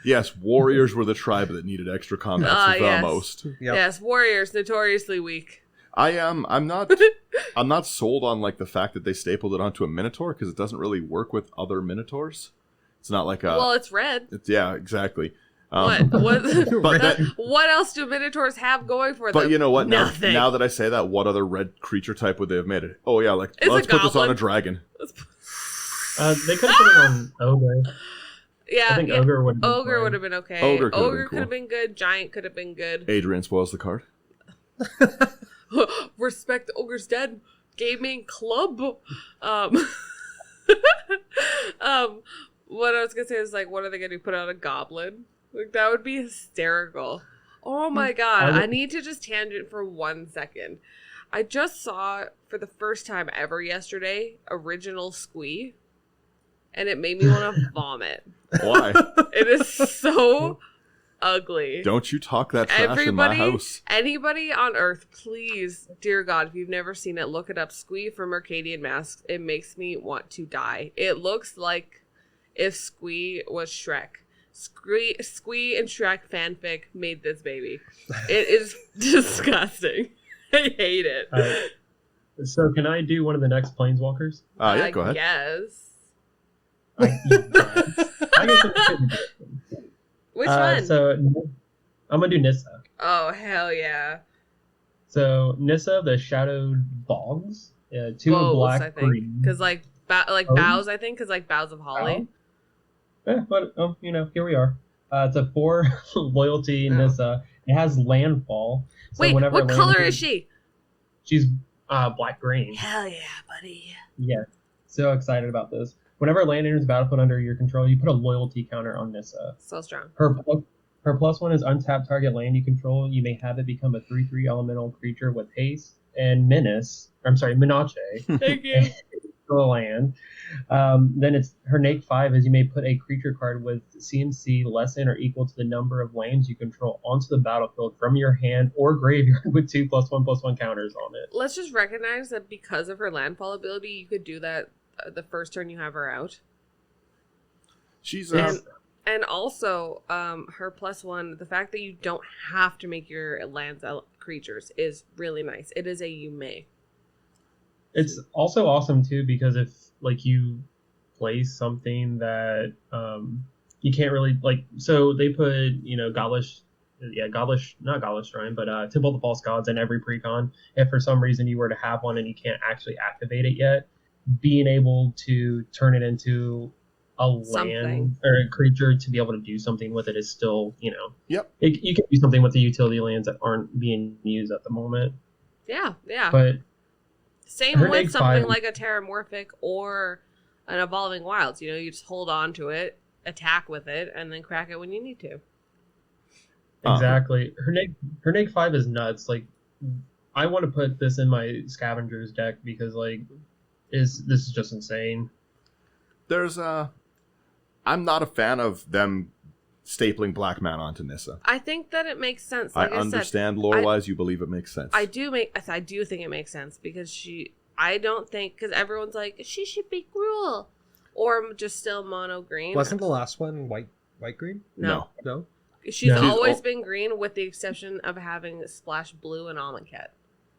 Yes, Warriors were the tribe that needed extra combats the most. Yep. Yes, Warriors, notoriously weak. I'm not sold on like the fact that they stapled it onto a Minotaur, because it doesn't really work with other Minotaurs. It's not like a... Well, it's red. Yeah, exactly. What else do Minotaurs have going for them? But you know what? Nothing. Now that I say that, what other red creature type would they have made it? Oh yeah, let's put this on a dragon. They could have put it on Ogre. Yeah, I think Ogre would have been okay. Ogre could have been good. Giant could have been good. Adrian spoils the card. Respect Ogre's dead. Gaming club. What I was gonna say is like, what are they gonna do? Put out a goblin? Like, that would be hysterical. Oh my god, I need to just tangent for 1 second. I just saw, for the first time ever yesterday, Original Squee, and it made me want to vomit. Why? It is so ugly. Don't you talk that trash in my house. Anybody on Earth, please, dear God, if you've never seen it, look it up. Squee from Mercadian Masks. It makes me want to die. It looks like if Squee was Shrek. Squee and Shrek fanfic made this baby. It is disgusting. I hate it. So can I do one of the next Planeswalkers? Yeah, go ahead. Yes. I guess I'm just gonna do Which one? So I'm gonna do Nissa. Oh, hell yeah. So Nissa, the Shadowed Bogs, two Bows, black, I think. green. Because, like, Bows? bows, I think, because, like, boughs of holly. But here we are. It's a 4 loyalty Oh. Nissa. It has landfall. So Wait, whenever what color land- is she? She's black green. Hell yeah, buddy. Yeah. So excited about this. Whenever land enters the battlefield under your control, you put a loyalty counter on Nissa. So strong. Her +1 is untap target land you control. You may have it become a 3/3 elemental creature with haste and menace. Menace. Thank you. The land. Then it's her Nake 5 is you may put a creature card with CMC less than or equal to the number of lands you control onto the battlefield from your hand or graveyard with 2 +1/+1 counters on it. Let's just recognize that because of her landfall ability, you could do that the first turn you have her out. She's And also, her +1, the fact that you don't have to make your lands creatures is really nice. It is a you may. It's also awesome too because if like you play something that you can't really like, so they put Godless not Godless Shrine, but Temple of the False Gods in every precon. If for some reason you were to have one and you can't actually activate it yet, being able to turn it into a land or a creature to be able to do something with it is still, Yep. You can do something with the utility lands that aren't being used at the moment. Yeah. But same her with Neg something 5 like a Terramorphic or an Evolving Wilds. You just hold on to it, attack with it, and then crack it when you need to. Exactly. Her Neg 5 is nuts. Like, I want to put this in my Scavengers deck because, like, this is just insane. There's I'm not a fan of them stapling Black Man onto Nissa. I think that it makes sense. Like I understand lore-wise, you believe it makes sense. I do think it makes sense because I don't think, because everyone's like, she should be cruel or just still mono green. Wasn't the last one white green? No. She's No. always been green with the exception of having Splash Blue and Almond Cat.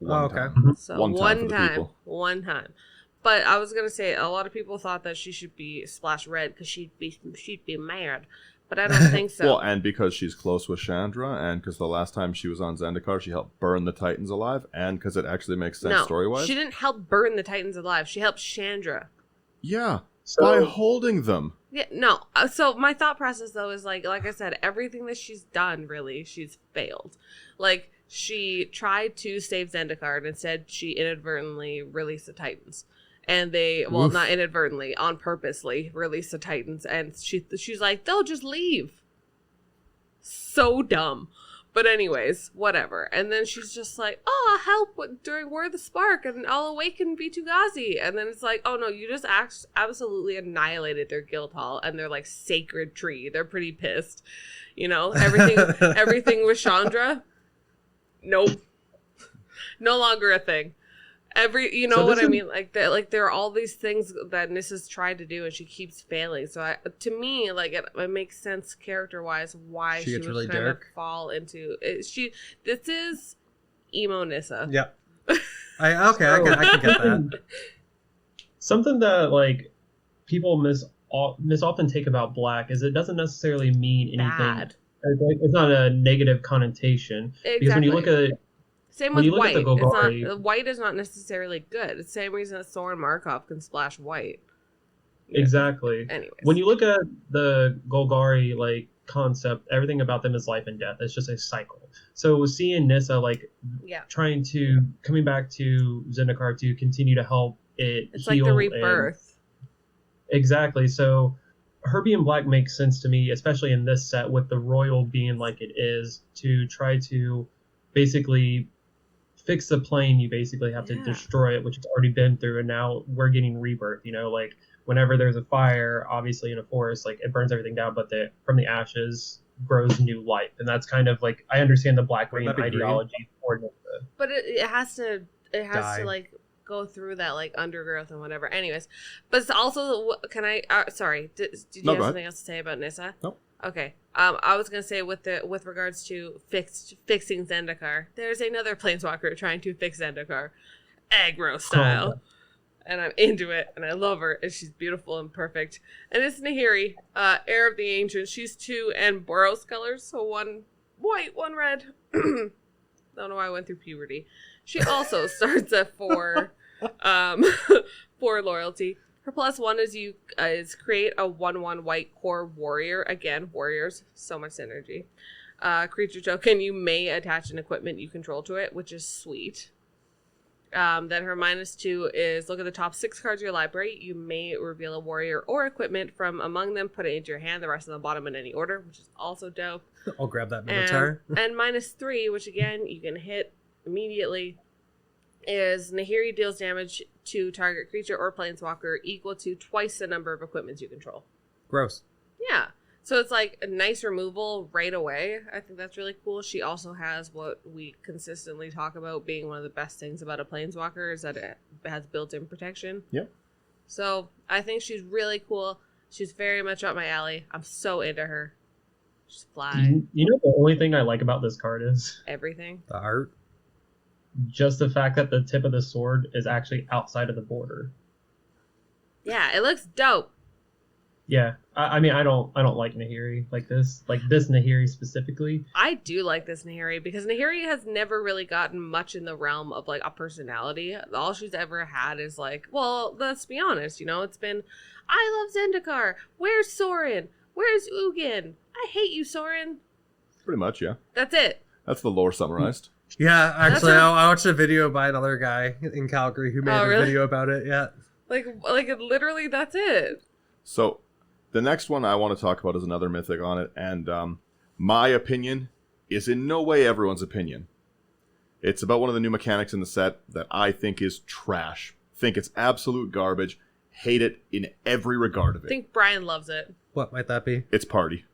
Okay. Time. So One time for the people. one time. But I was gonna say a lot of people thought that she should be Splash Red because she'd be mad, but I don't think so. Well, and because she's close with Chandra, and because the last time she was on Zendikar, she helped burn the Titans alive, and because it actually makes sense story-wise. She didn't help burn the Titans alive. She helped Chandra. Yeah, So- by holding them. Yeah, no. So my thought process though is like I said, everything that she's done, really, she's failed. Like she tried to save Zendikar, and instead she inadvertently released the Titans. And Oof. not inadvertently, on purposely released the Titans, and she's like, they'll just leave. So dumb. But anyways, whatever. And then she's just like, oh, I'll help during War of the Spark, and I'll awaken Bitugazi. And then it's like, oh no, you just absolutely annihilated their guild hall and their like sacred tree. They're pretty pissed. Everything with Chandra. Nope. No longer a thing. What I mean? Like that, like there are all these things that Nissa's tried to do, and she keeps failing. So to me, like it makes sense character wise why she gets would really kind dark. of fall into it. This is emo Nissa. Yeah. I can get that. Something that like people often take about black is it doesn't necessarily mean anything. Bad. It's not a negative connotation because when you look at Same when with you look white. at the Golgari, White is not necessarily good. It's the same reason that Soren Markov can splash white. Yeah. Exactly. Anyways. When you look at the Golgari like concept, everything about them is life and death. It's just a cycle. So seeing Nissa like coming back to Zendikar to continue to help it it's heal like the rebirth. Exactly. So her being black makes sense to me, especially in this set with the royal being like it is, to try to basically fix the plane. You basically have to destroy it, which it's already been through, and now we're getting rebirth. Like whenever there's a fire, obviously in a forest, like it burns everything down, but from the ashes grows new life, and that's kind of like I understand the black green ideology for Nissa. But it has to Die. like go through that like undergrowth and whatever. Anyways, but it's also can I? Sorry, did you have something else to say about Nissa? Nope. Okay. I was gonna say with regards to fixing Zendikar, there's another planeswalker trying to fix Zendikar, aggro style. and I'm into it, and I love her, and she's beautiful and perfect. And it's Nahiri, heir of the ancients. She's 2 and Boros colors, so 1 white, 1 red. Don't know why I went through puberty. She also starts at 4, 4 loyalty. Her +1 is create a 1/1 white core warrior. Again, warriors, so much synergy. Creature token, you may attach an equipment you control to it, which is sweet. Then her -2 is look at the top 6 cards of your library. You may reveal a warrior or equipment from among them, put it into your hand, the rest on the bottom in any order, which is also dope. I'll grab that Minotaur. And -3, which again, you can hit immediately, is Nahiri deals damage to target creature or planeswalker equal to twice the number of equipments you control. Gross. Yeah. So it's like a nice removal right away. I think that's really cool. She also has what we consistently talk about being one of the best things about a planeswalker is that it has built-in protection. Yep. So I think she's really cool. She's very much up my alley. I'm so into her. She's fly. You know the only thing I like about this card is Everything. The art. just the fact that the tip of the sword is actually outside of the border. Yeah, it looks dope. Yeah, I mean, I don't like Nahiri like this Nahiri specifically. I do like this Nahiri because Nahiri has never really gotten much in the realm of like a personality. All she's ever had is like, well, let's be honest, it's been, I love Zendikar. Where's Sorin? Where's Ugin? I hate you, Sorin. Pretty much, yeah. That's it. That's the lore summarized. Yeah, actually, I watched a video by another guy in Calgary who made a video about it. Yeah, like literally, that's it. So, the next one I want to talk about is another mythic on it, and my opinion is in no way everyone's opinion. It's about one of the new mechanics in the set that I think is trash. Think it's absolute garbage. Hate it in every regard of it. I think Brian loves it. what might that be? It's party.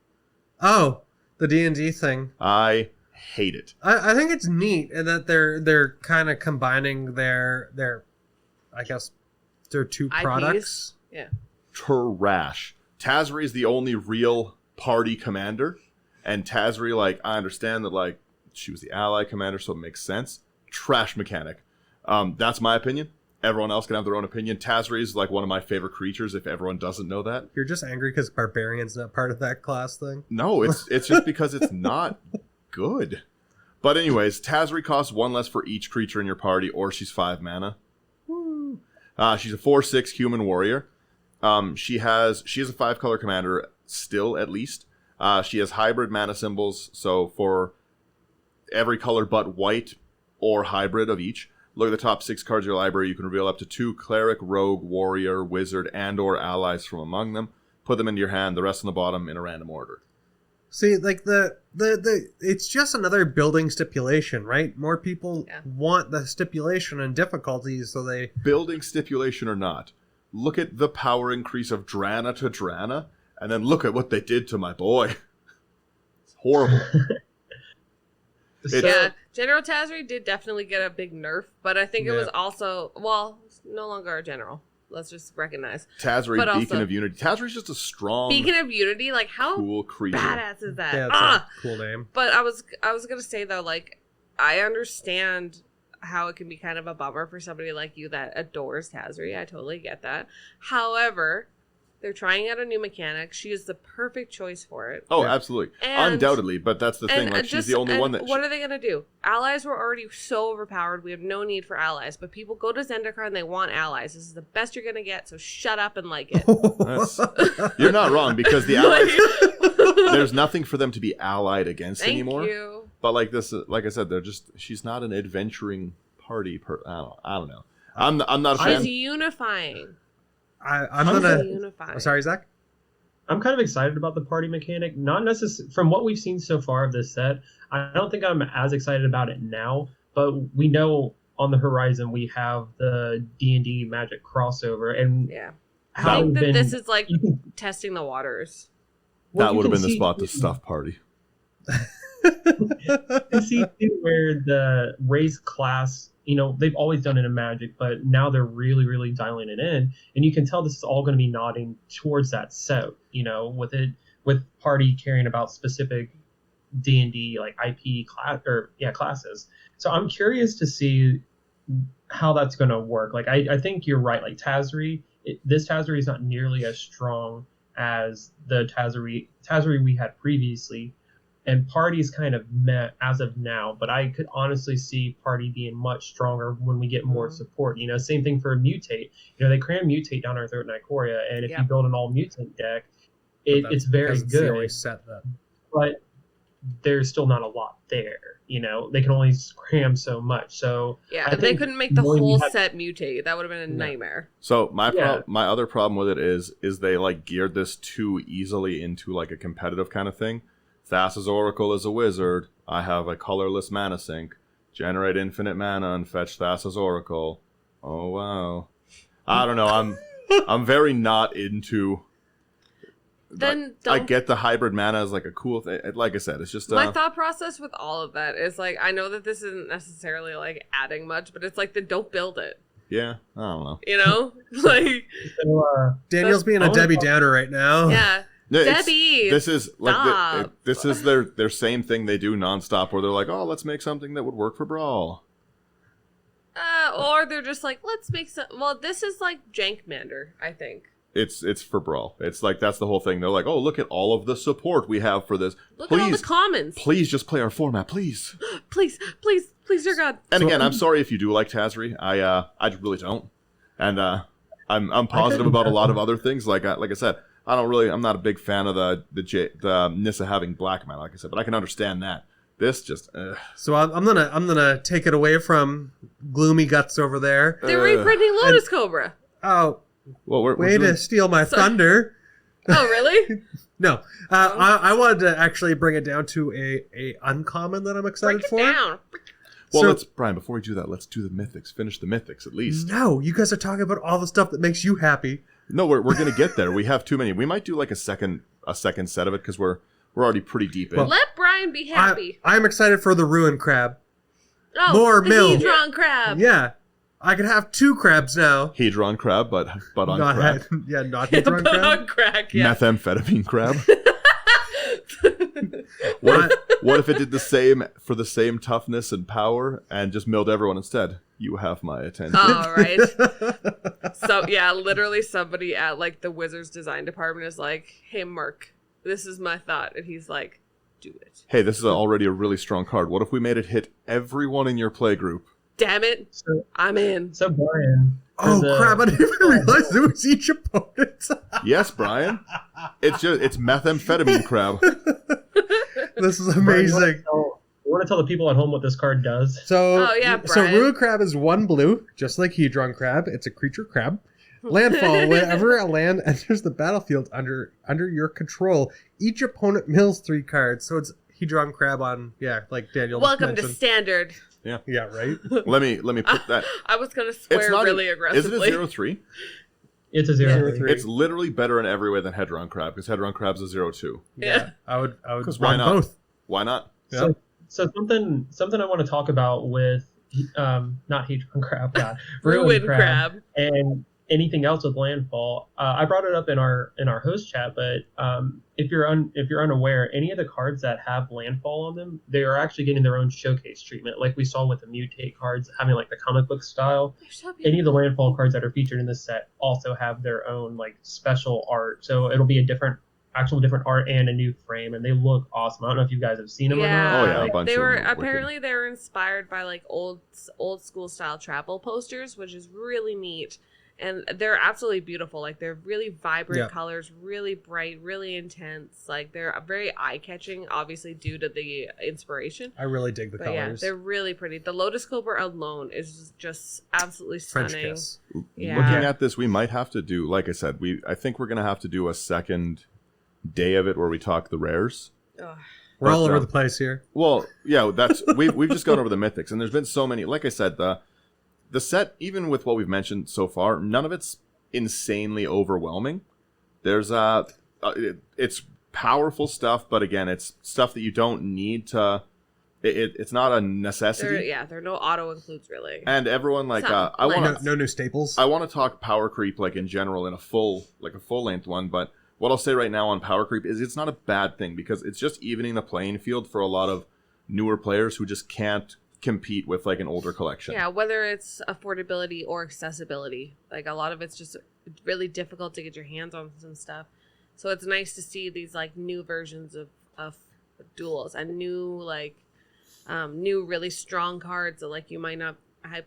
Oh, the D&D thing. I hate it. I think it's neat that they're kind of combining their I guess their two IPs? products. Yeah. Trash. Tazree is the only real party commander, and Tazree, I understand that, she was the ally commander, so it makes sense. Trash mechanic. That's my opinion. Everyone else can have their own opinion. Tazree is, one of my favorite creatures, if everyone doesn't know that. You're just angry because Barbarian's not part of that class thing? No, it's just because it's not good. But anyways, Tazree costs 1 less for each creature in your party, or she's 5 mana. Woo. She's a 4/6 human warrior. She is a 5-color commander still, at least. She has hybrid mana symbols, so for every color but white or hybrid of each. Look at the top 6 cards of your library. You can reveal up to 2 cleric, rogue, warrior, wizard, and or allies from among them. Put them into your hand, the rest on the bottom in a random order. See, the it's just another building stipulation, right? More people want the stipulation and difficulties, so they... Building stipulation or not, look at the power increase of Drayna to Drayna, and then look at what they did to my boy. It's horrible. Yeah, General Tazree did definitely get a big nerf, but I think it was also, it's no longer a general. Let's just recognize. Tazree, but Beacon of Unity. Tazree's just a strong... Beacon of Unity? how cool creature. Badass is that? Yeah, it's a cool name. But I was going to say, though, I understand how it can be kind of a bummer for somebody like you that adores Tazree. I totally get that. However, they're trying out a new mechanic. She is the perfect choice for it. Oh, absolutely. Undoubtedly, but that's the thing. She's the only one that... What are they going to do? Allies were already so overpowered. We have no need for allies. But people go to Zendikar and they want allies. This is the best you're going to get, so shut up and like it. You're not wrong, because the allies... there's nothing for them to be allied against anymore. Thank you. But like I said, she's not an adventuring party. I don't know. I'm not a fan. She's unifying. I'm gonna... Sorry, Zach? I'm kind of excited about the party mechanic. Not necessarily from what we've seen so far of this set. I don't think I'm as excited about it now, but we know on the horizon we have the D&D Magic crossover, and I think that this is testing the waters. That would have been the spot to stuff party. You see where the race class, they've always done it in Magic, but now they're really, really dialing it in, and you can tell this is all going to be nodding towards that set. With party caring about specific D&D IP class classes. So I'm curious to see how that's going to work. Like, I think you're right. Like, Tazree, this Tazree is not nearly as strong as the Tazree we had previously. And Party's kind of met as of now, but I could honestly see Party being much stronger when we get more support. You know, same thing for Mutate. You know, they cram Mutate down our throat in Ikoria, and if you build an all Mutate deck, it's very good. Set that. But there's still not a lot there. You know, they can only cram so much. So yeah, they couldn't make the whole set mutate. That would have been a nightmare. So my other problem with it is they like geared this too easily into like a competitive kind of thing. Thassa's Oracle is a wizard. I have a colorless mana sink. Generate infinite mana and fetch Thassa's Oracle. Oh wow. I don't know. I'm very not into. Then I get the hybrid mana as like a cool thing. Like I said, it's just my thought process with all of that is like, I know that this isn't necessarily like adding much, but it's like, then don't build it. Yeah, I don't know. You know, like Daniel's being a Debbie Downer right now. Yeah, Debbie. This is like this is their same thing they do nonstop, where they're like, oh, let's make something that would work for Brawl. Or they're just like, let's make some. Well, this is like Jankmander, I think. It's for Brawl. It's like, that's the whole thing. They're like, oh, look at all of the support we have for this. Look at all the commons. Please just play our format, please. please, dear God. And again, I'm sorry if you do like Tazree. I really don't. And I'm positive about a lot of other things. Like I said, I'm not a big fan of the Nissa having black mana, like I said, but I can understand that. This just. So I'm gonna take it away from Gloomy Guts over there. They're reprinting Lotus Cobra. Oh. Well, way to steal my thunder. Oh, really? No. I wanted to actually bring it down to a uncommon that I'm excited for. Break it down. Well, Brian, before we do that, let's do the mythics. Finish the mythics, at least. No, you guys are talking about all the stuff that makes you happy. No, we're going to get there. We have too many. We might do like a second set of it, because we're already pretty deep in. Let Brian be happy. I'm excited for the Ruin Crab. Oh, more the milk. Hedron Crab. Yeah. I could have 2 crabs now. Hedron crab, but on crack. Not Hedron crab. On crack, yeah. Methamphetamine crab. What if it did the same for the same toughness and power and just milled everyone instead? You have my attention. Oh, right. So, yeah, literally somebody at, like, the Wizards design department is like, hey, Mark, this is my thought. And he's like, do it. Hey, this is already a really strong card. What if we made it hit everyone in your play group? Damn it. I'm in. So, Brian. Oh, crap. I didn't even realize it was each opponent. Yes, Brian. It's methamphetamine crab. This is amazing. I want to tell the people at home what this card does. So, Brian. Ruin Crab is 1 blue, just like Hedron Crab. It's a creature crab. Landfall. Whenever a land enters the battlefield under your control, each opponent mills 3 cards. So it's Hedron Crab on, like Daniel Welcome mentioned. to Standard. Yeah. Yeah, right? Let me put that. I was going to swear really aggressively. Is it a 0-3? It's a 0-3. It's literally better in every way than Hedron Crab, because Hedron Crab's a 0-2. Yeah. I would why not? both. Why not? Yeah. So something I want to talk about with not Hedron Crab, God, Ruin Crab, and anything else with Landfall. I brought it up in our host chat, but if you're unaware, any of the cards that have Landfall on them, they are actually getting their own showcase treatment, like we saw with the Mutate cards having like the comic book style. Any of the Landfall cards that are featured in this set also have their own like special art, so it'll be a different art and a new frame, and they look awesome. I don't know if you guys have seen them or not. Oh yeah, a bunch they of were them apparently they were inspired by like old school style travel posters, which is really neat. And they're absolutely beautiful. Like, they're really vibrant colors, really bright, really intense. Like, they're very eye-catching, obviously due to the inspiration. I really dig the colors. Yeah, they're really pretty. The Lotus Cobra alone is just absolutely stunning. French kiss. Yeah. Looking at this, we might have to do, like I said, I think we're going to have to do a second day of it where we talk the rares. Ugh. We're all over the place here. Well, yeah, we've just gone over the mythics, and there's been so many. Like I said, the set, even with what we've mentioned so far, none of it's insanely overwhelming. There's it's powerful stuff, but again, it's stuff that you don't need to. It's not a necessity. There are no auto includes really. And everyone I want no new staples. I want to talk power creep like in general in a full length one, but what I'll say right now on power creep is it's not a bad thing, because it's just evening the playing field for a lot of newer players who just can't compete with like an older collection. Yeah, whether it's affordability or accessibility. Like a lot of it's just really difficult to get your hands on some stuff. So it's nice to see these like new versions of duels and new new really strong cards that like you might not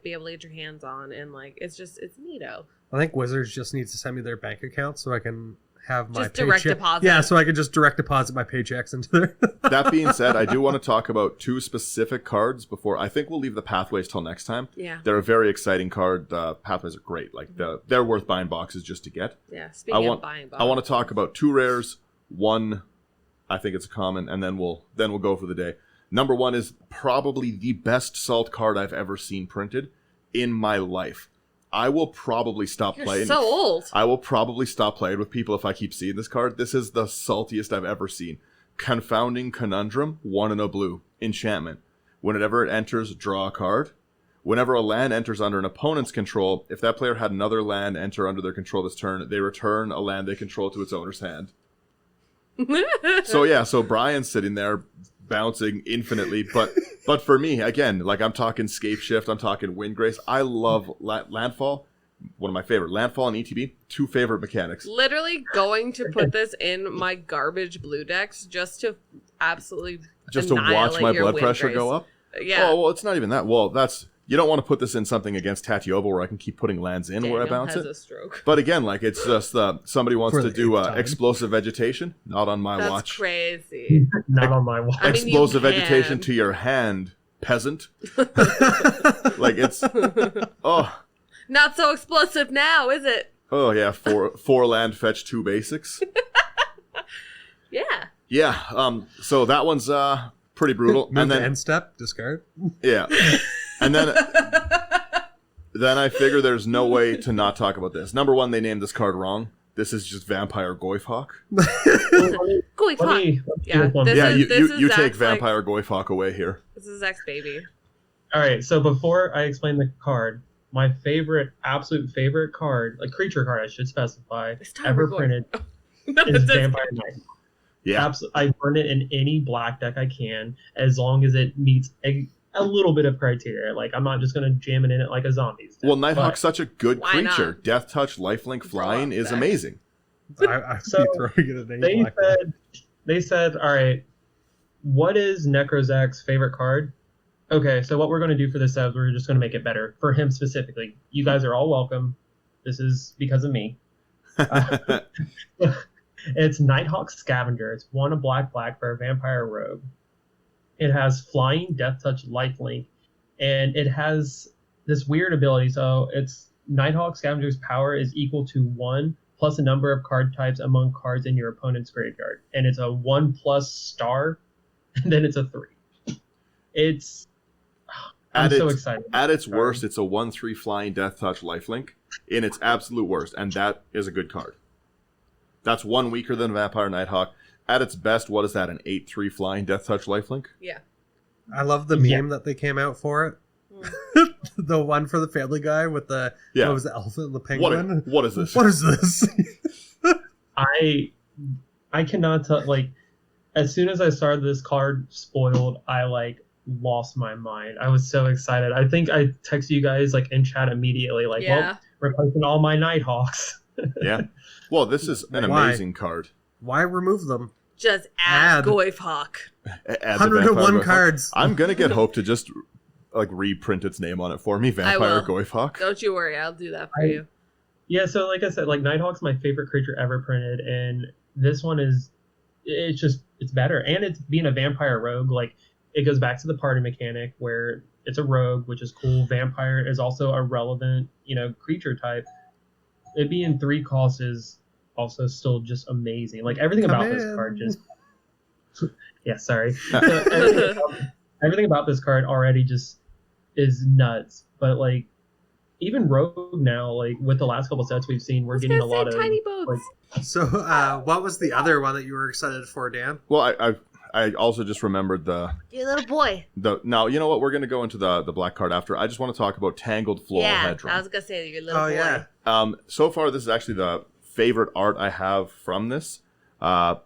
be able to get your hands on, and like it's neato. I think Wizards just needs to send me their bank account so I can have my just direct paycheck. deposit. Yeah, so I can just direct deposit my paychecks into there. That being said, I do want to talk about 2 specific cards before. I think we'll leave the Pathways till next time. Yeah. They're a very exciting card. Pathways are great. Like they're worth buying boxes just to get. Yeah. Speaking of buying boxes, I want to talk about 2 rares. One, I think it's a common, and then we'll go for the day. Number 1 is probably the best Salt card I've ever seen printed in my life. I will probably stop playing. You're so old. I will probably stop playing with people if I keep seeing this card. This is the saltiest I've ever seen. Confounding Conundrum, 1 and a blue. Enchantment. Whenever it enters, draw a card. Whenever a land enters under an opponent's control, if that player had another land enter under their control this turn, they return a land they control to its owner's hand. So Brian's sitting there bouncing infinitely, but for me, again, like I'm talking Scape Shift, I'm talking Windgrace. I love Landfall, one of my favorite. Landfall and ETB, 2 favorite mechanics. Literally going to put this in my garbage blue decks just to absolutely just to watch my blood pressure go up. Yeah. Oh well, it's not even that. Well, you don't want to put this in something against Tatiova where I can keep putting lands in where I bounce has it. A stroke. But again, like it's just somebody wants For to the do 8th time. explosive vegetation. Not on my That's watch. crazy. Not on my watch. I mean, Explosive you vegetation can. to your hand, peasant. Like it's Not so explosive now, is it? oh yeah, 4 land fetch 2 basics. Yeah. Yeah. So that one's pretty brutal. Move And to then end step, discard. yeah, and then I figure there's no way to not talk about this. Number 1, they named this card wrong. This is just Vampire Goyfhawk. Cool. Let me Yeah, one. this Yeah, is- you take Zach's, like- Vampire Goyfhawk away here. This is Zach's baby. All right, so before I explain the card, my absolute favorite card, like creature card, I should specify, It's time ever we're going. printed No, is it's- Vampire Knight. Yeah. I burn it in any black deck I can, as long as it meets a little bit of criteria. Like I'm not just gonna jam it in it like a zombies deck. Well, Nighthawk's But- such a good Why creature. not? Death Touch, Lifelink, Flying is Zach. amazing. I So, throwing it at any they said, all right, what is Necrozach's favorite card? Okay, so what we're going to do for this is we're just going to make it better for him specifically. You guys are all welcome. This is because of me. It's Nighthawk Scavenger. It's 1 a black for a vampire rogue. It has flying, death touch, lifelink, and it has this weird ability. So it's Nighthawk Scavenger's power is equal to 1 plus a number of card types among cards in your opponent's graveyard, and it's a 1+ star, and then it's a 3. I'm so excited. At its worst, it's a 1/3 flying death touch lifelink in its absolute worst, and that is a good card. That's 1 weaker than Vampire Nighthawk. At its best, what is that? An 8/3 flying death touch lifelink? Yeah. I love the meme that they came out for it. The one for the Family Guy with the what was the elephant and the penguin. What is this? What is this? I cannot tell. Like, as soon as I started this card spoiled, I lost my mind. I was so excited. I think I texted you guys in chat immediately. Well, replacing all my Nighthawks. Yeah. Well, this is an amazing card. Why remove them? Just add Goyfhawk. 101 cards. I'm gonna get Hope to just reprint its name on it for me. Vampire Goyfhawk. Don't you worry, I'll do that for you. Yeah, so like I said, Nighthawk's my favorite creature ever printed, and this one it's better. And it's being a vampire rogue, it goes back to the party mechanic where it's a rogue, which is cool. Vampire is also a relevant, creature type. It being 3 costs is also still just amazing. Everything about this card just yeah, sorry. Everything about this card already just is nuts. But even Rogue now, with the last couple sets we've seen, we're getting a lot of tiny boats. So, what was the other one that you were excited for, Dan? Well, I also just remembered your little boy. Now, you know what? We're going to go into the black card after. I just want to talk about Tangled Floral Hedron. I was going to say your little boy. Yeah. So far, this is actually the favorite art I have from this. I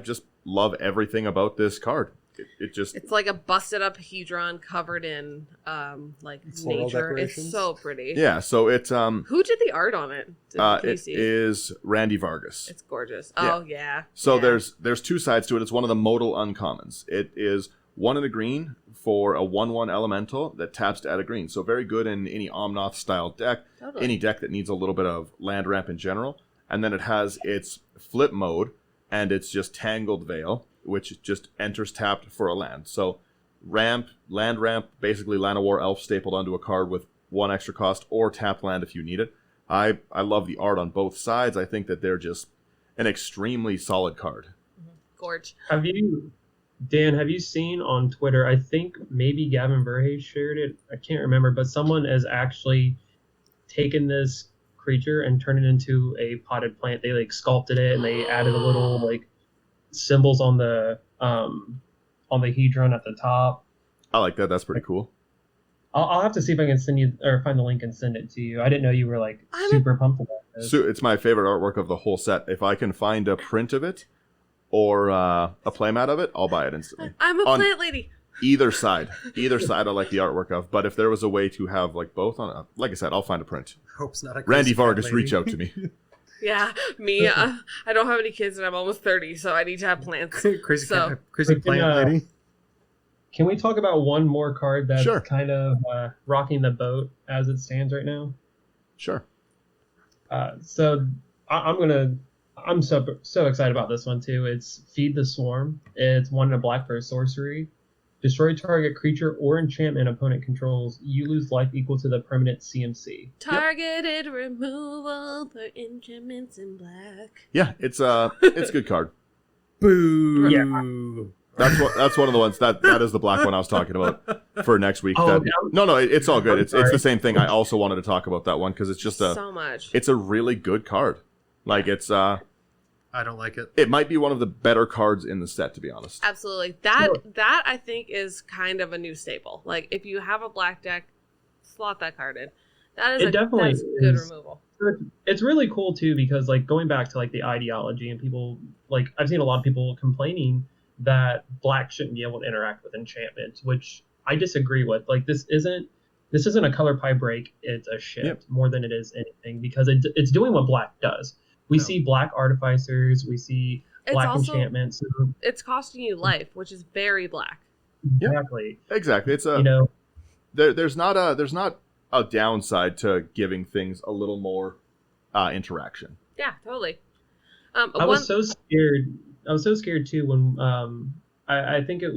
just love everything about this card. It just It's like a busted up hedron covered in like Floral nature. decorations? It's so pretty. yeah. So it's Who did the art on it? Can you it see? is Randy Vargas. It's gorgeous. Yeah. Oh yeah. So Yeah. there's two sides to it. It's one of the modal uncommons. It is 1 in a green for a 1/1 elemental that taps to add a green. So very good in any Omnoth style deck, Totally. any deck that needs a little bit of land ramp in general. And then it has its flip mode, and it's just Tangled Veil, which just enters tapped for a land. So land ramp, basically Llanowar Elf stapled onto a card with 1 extra cost, or tap land if you need it. I love the art on both sides. I think that they're just an extremely solid card. Gorge. Dan, have you seen on Twitter, I think maybe Gavin Verhey shared it, I can't remember, but someone has actually taken this creature and turned it into a potted plant. They like sculpted it and they added a little like symbols on the hedron at the top. I like that. That's pretty cool. I'll have to see if I can send you or find the link and send it to you. I didn't know you were like super pumped about this. So it's my favorite artwork of the whole set. If I can find a print of it or a playmat of it, I'll buy it instantly. I'm a On plant lady. Either side I like the artwork of. But if there was a way to have like both on a, like I said, I'll find a print. Hope's not a Randy crazy cat Vargas, lady. reach out to me. Yeah, me. I don't have any kids and I'm almost 30, so I need to have plants. crazy So- crazy We can, plant lady. Can we talk about one more card that's Sure. kind of rocking the boat as it stands right now? Sure. So I'm so excited about this one too. It's Feed the Swarm. It's 1 in a black for a sorcery. Destroy target creature or enchantment opponent controls. You lose life equal to the permanent CMC. Targeted removal for enchantments in black. Yeah, it's a good card. Boo. Yeah. That's one of the ones that is the black one I was talking about for next week. Oh, That- yeah. No, it's all good. I'm It's sorry. the same thing. I also wanted to talk about that one because it's just So much. it's a really good card. Like it's I don't like it. it might be one of the better cards in the set, to be honest. Absolutely. That Sure. that I think is kind of a new staple. Like if you have a black deck, slot that card in. That is It definitely that's good is. removal. It's really cool too because like going back to like the ideology and people like I've seen a lot of people complaining that black shouldn't be able to interact with enchantment, which I disagree with. Like this isn't a color pie break. It's a shift Yep. more than it is anything because it's doing what black does. We No. see black artificers, we see It's black also enchantments. it's costing you life, which is very black. Yep. Exactly. Exactly. It's a You know, there's not a downside to giving things a little more interaction. Yeah, totally. I was so scared. I was so scared too when I think it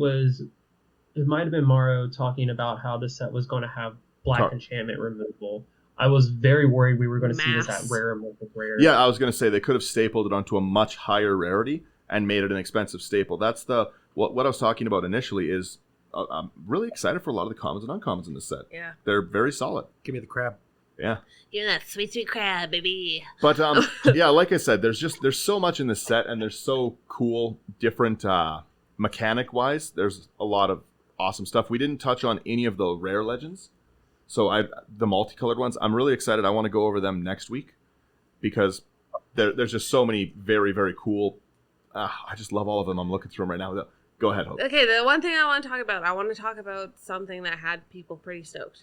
might have been Morrow talking about how the set was going to have black Tar- enchantment removal. I was very worried we were going to see this Mass. at rare and mythic rare. Yeah, I was going to say they could have stapled it onto a much higher rarity and made it an expensive staple. That's what I was talking about initially is I'm really excited for a lot of the commons and uncommons in this set. Yeah. They're very solid. Give me the crab. Yeah. You're that sweet, sweet crab, baby. But yeah, like I said, there's so much in this set and there's so cool, different mechanic wise. There's a lot of awesome stuff. We didn't touch on any of the rare legends. So the multicolored ones, I'm really excited. I want to go over them next week because there's just so many very, very cool. I just love all of them. I'm looking through them right now. Go ahead, Hope. Okay, the one thing I want to talk about something that had people pretty stoked.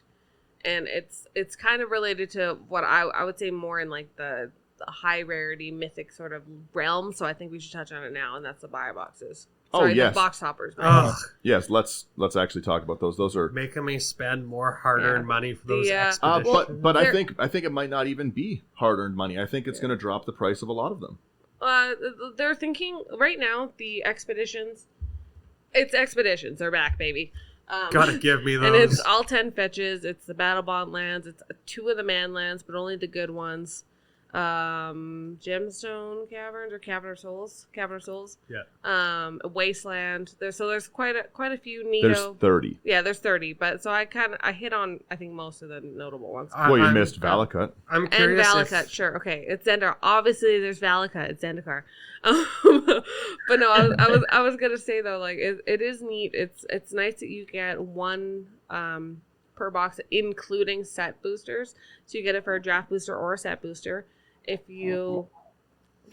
And it's kind of related to what I would say more in like the high rarity mythic sort of realm. So I think we should touch on it now, and that's the buy boxes. Oh, Sorry, yes. the box hoppers. Ugh. Yes, let's actually talk about those. Those are. Making me spend more hard-earned money for those The, expeditions. But I They're- think it might not even be hard-earned money. I think it's going to drop the price of a lot of them. They're thinking right now the expeditions. It's expeditions. They're back, baby. Gotta give me those. And it's all 10 fetches. It's the battle bond lands. It's 2 of the man lands, but only the good ones. Gemstone caverns or cavern of souls. Yeah. Wasteland. There's quite a few neato. There's 30. Yeah, there's 30, but so I hit on I think most of the notable ones. Well, you I'm- missed Valakut. I'm And curious Valakut, if, sure, okay. It's Zendikar. Obviously, there's Valakut. It's Zendikar. But no, I was gonna say though, like it is neat. It's nice that you get one per box, including set boosters. So you get it for a draft booster or a set booster. If you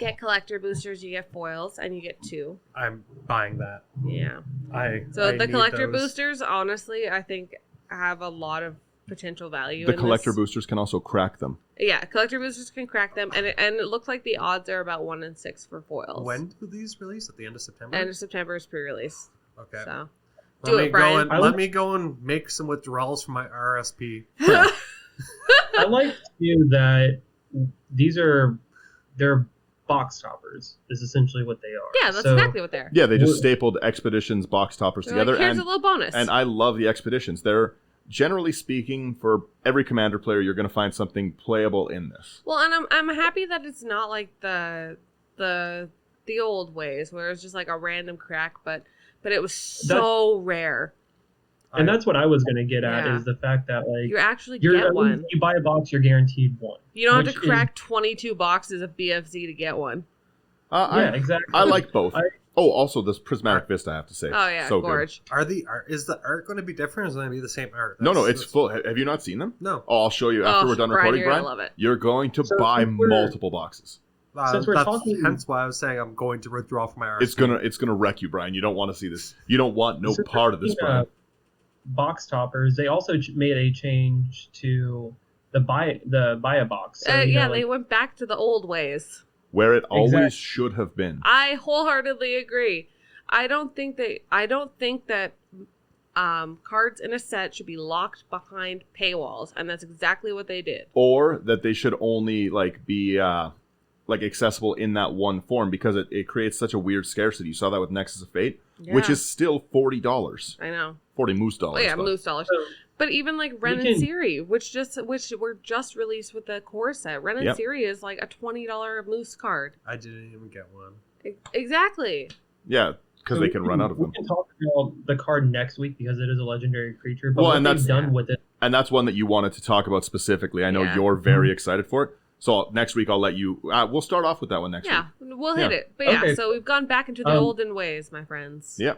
get collector boosters, you get foils, and you get 2. I'm buying that. Yeah. I the need collector those. boosters, honestly, I think have a lot of potential value. The in collector this. boosters can also crack them. Yeah, collector boosters can crack them, and it looks like the odds are about 1 in 6 for foils. When do these release? At the end of September? End of September is pre-release. Okay. So Let do me it, Brian. Let me go and make some withdrawals from my RSP. I like too that they're box toppers. Is essentially what they are. Yeah, that's exactly what they're. Yeah, they just stapled expeditions box toppers They're together. like, here's and, a little bonus. and I love the expeditions. They're generally speaking, for every commander player, you're going to find something playable in this. Well, and I'm happy that it's not like the old ways where it's just like a random crack, but it was so rare. And that's what I was going to get at Yeah. is the fact that like You actually get one. You buy a box, you're guaranteed one. You don't have which to crack 22 boxes of BFZ to get one. Exactly. I like both. Also, this Prismatic Vista, I have to say. Oh yeah, so gorge. Is the art going to be different? Or is it going to be the same art? No, it's full. Have you not seen them? No. Oh, I'll show you after we're done Brian, recording, you're Brian. gonna love it. You're going to So buy since we're- multiple boxes. Since we're talking- hence why I was saying I'm going to withdraw from my RSP. It's gonna wreck you, Brian. You don't want to see this. You don't want no Since part of this, we're Brian. talking, box toppers. They also made a change to the buy a box. So, They went back to the old ways. Where it always Exactly. should have been. I wholeheartedly agree. I don't think that cards in a set should be locked behind paywalls, and that's exactly what they did. Or that they should only be accessible in that one form, because it creates such a weird scarcity. You saw that with Nexus of Fate, which Yeah. is still $40. I know. 40 moose Oh dollars. yeah, but- moose dollars. So, But even like Ren We and can- Siri, which were just released with the core set. Ren and Yep. Siri is like a $20 moose card. I didn't even get one. Exactly. Yeah, because they can run out of them. We can talk about the card next week because it is a legendary creature. But Well, what and they've that's- done with it. And that's one that you wanted to talk about specifically. I know Yeah. you're very excited for it. So next week I'll let you. We'll start off with that one next Yeah, week. we'll hit Yeah. it. But yeah, Okay. so we've gone back into the olden ways, my friends. Yeah.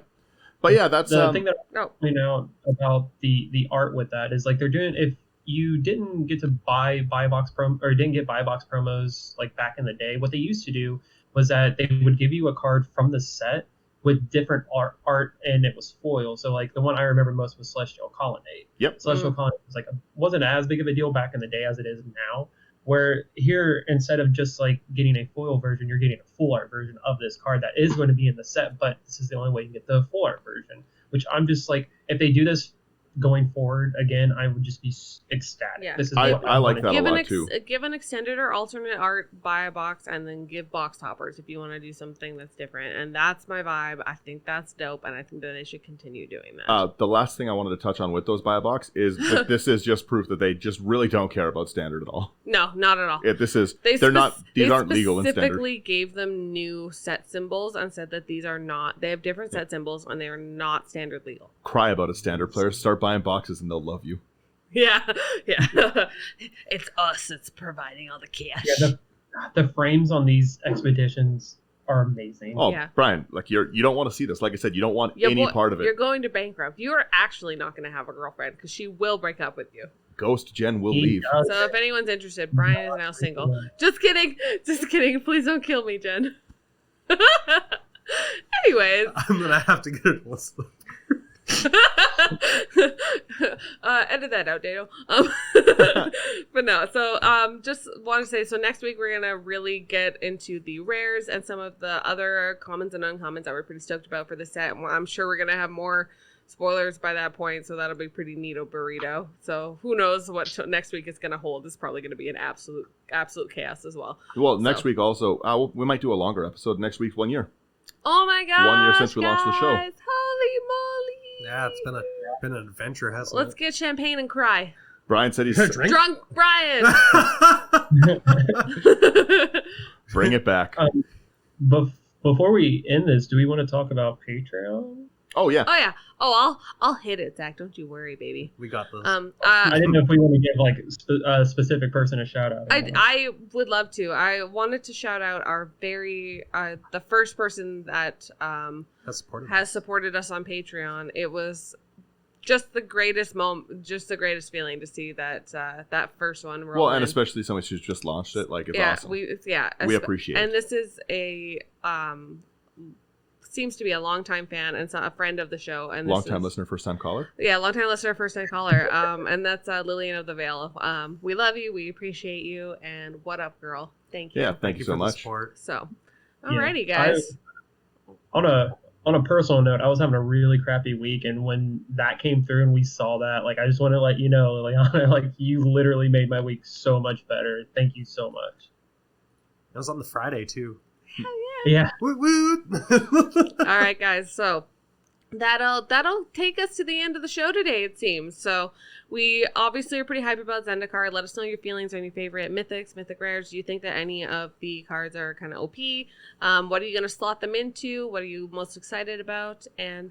But yeah, that's The thing that Oh. you know about the art with that is like they're doing, if you didn't get to buy box or didn't get buy box promos like back in the day, what they used to do was that they would give you a card from the set with different art and it was foil. So like the one I remember most was Celestial Colonnade. Yep. Celestial Colonnade was wasn't as big of a deal back in the day as it is now. Where here, instead of just like getting a foil version, you're getting a full art version of this card that is going to be in the set, but this is the only way you can get the full art version. Which I'm just like, if they do this going forward again, I would just be ecstatic. Yeah. This is I what like wanted. that a lot too. Give an extended or alternate art, buy a box, and then give box toppers if you want to do something that's different. And that's my vibe. I think that's dope, and I think that they should continue doing that. The last thing I wanted to touch on with those buy a box is that this is just proof that they just really don't care about standard at all. No, not at all. These They aren't legal in standard. specifically gave them new set symbols and said that these are not. They have different set symbols and they are not standard legal. Cry about it, standard players. Start buying boxes and they'll love you. Yeah, yeah. It's us that's providing all the cash. Yeah, the frames on these expeditions are amazing. Oh, Yeah. Brian, you don't want to see this. Like I said, you don't want any part of You're it. going to bankrupt. You are actually not going to have a girlfriend because she will break up with you. Ghost Jen will He leave. does- So if anyone's interested, Brian is now single. Just kidding. Just kidding. Please don't kill me, Jen. Anyways. I'm gonna have to get it listed. Edit that out, Dado. But no, so just want to say, so next week we're gonna really get into the rares and some of the other commons and uncommons that we're pretty stoked about for the set. I'm sure we're gonna have more spoilers by that point, so that'll be pretty neato burrito. So who knows what next week is gonna hold? It's probably gonna be an absolute chaos as well. Well, next So. week also, we might do a longer episode. Next week, 1 year. Oh my god! 1 year since we launched the show. Holy moly! Yeah, it's been an adventure, hasn't Let's get champagne and cry. Brian said he's Drink? Drunk Brian. it? bring it back. Before we end this, do we want to talk about Patreon? Oh yeah. Oh yeah. Oh, I'll hit it, Zach. Don't you worry, baby. We got this. I didn't know if we want to give like a specific person a shout out. I would love to. I wanted to shout out our the first person that Has supported. has supported us on Patreon. It was just the greatest moment, just the greatest feeling to see that that first one roll Well, and in. especially somebody who's just launched it, like, it's Yeah, awesome. we appreciate it. And this is a seems to be a longtime fan and a friend of the show. And Long-time listener, first-time caller? Yeah, long-time listener, first-time caller. And that's Lillian of the Vale. We love you. We appreciate you. And what up, girl? Thank you. Yeah, thank you so for the much. support. So, alrighty, guys. On a personal note, I was having a really crappy week, and when that came through and we saw that, like, I just want to let you know, Liliana, like, you literally made my week so much better. Thank you so much. It was on the Friday too. Hell Yeah. Woot woot. All right, guys. So that'll take us to the end of the show today, it seems. So we obviously are pretty hyped about Zendikar. Let us know your feelings on your favorite mythics, mythic rares. Do you think that any of the cards are kind of OP? What are you going to slot them into? What are you most excited about? And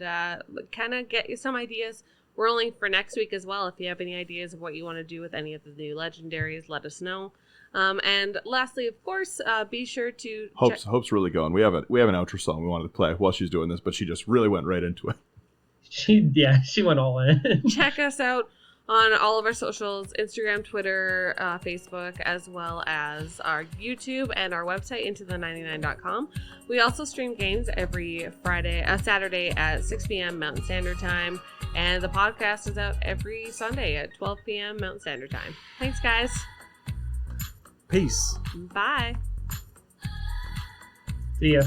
kind of get you some ideas. We're only for next week as well. If you have any ideas of what you want to do with any of the new legendaries, let us know. And lastly, of course, be sure to Hope's really going. We have an outro song we wanted to play while she's doing this, but she just really went right into it. She went all in. check us out on all of our socials, Instagram, Twitter, Facebook, as well as our YouTube and our website, intothe99.com. We also stream games every Saturday at 6 p.m. Mountain Standard Time, and the podcast is out every Sunday at 12 p.m. Mountain Standard Time. Thanks, guys. Peace. Bye. See ya.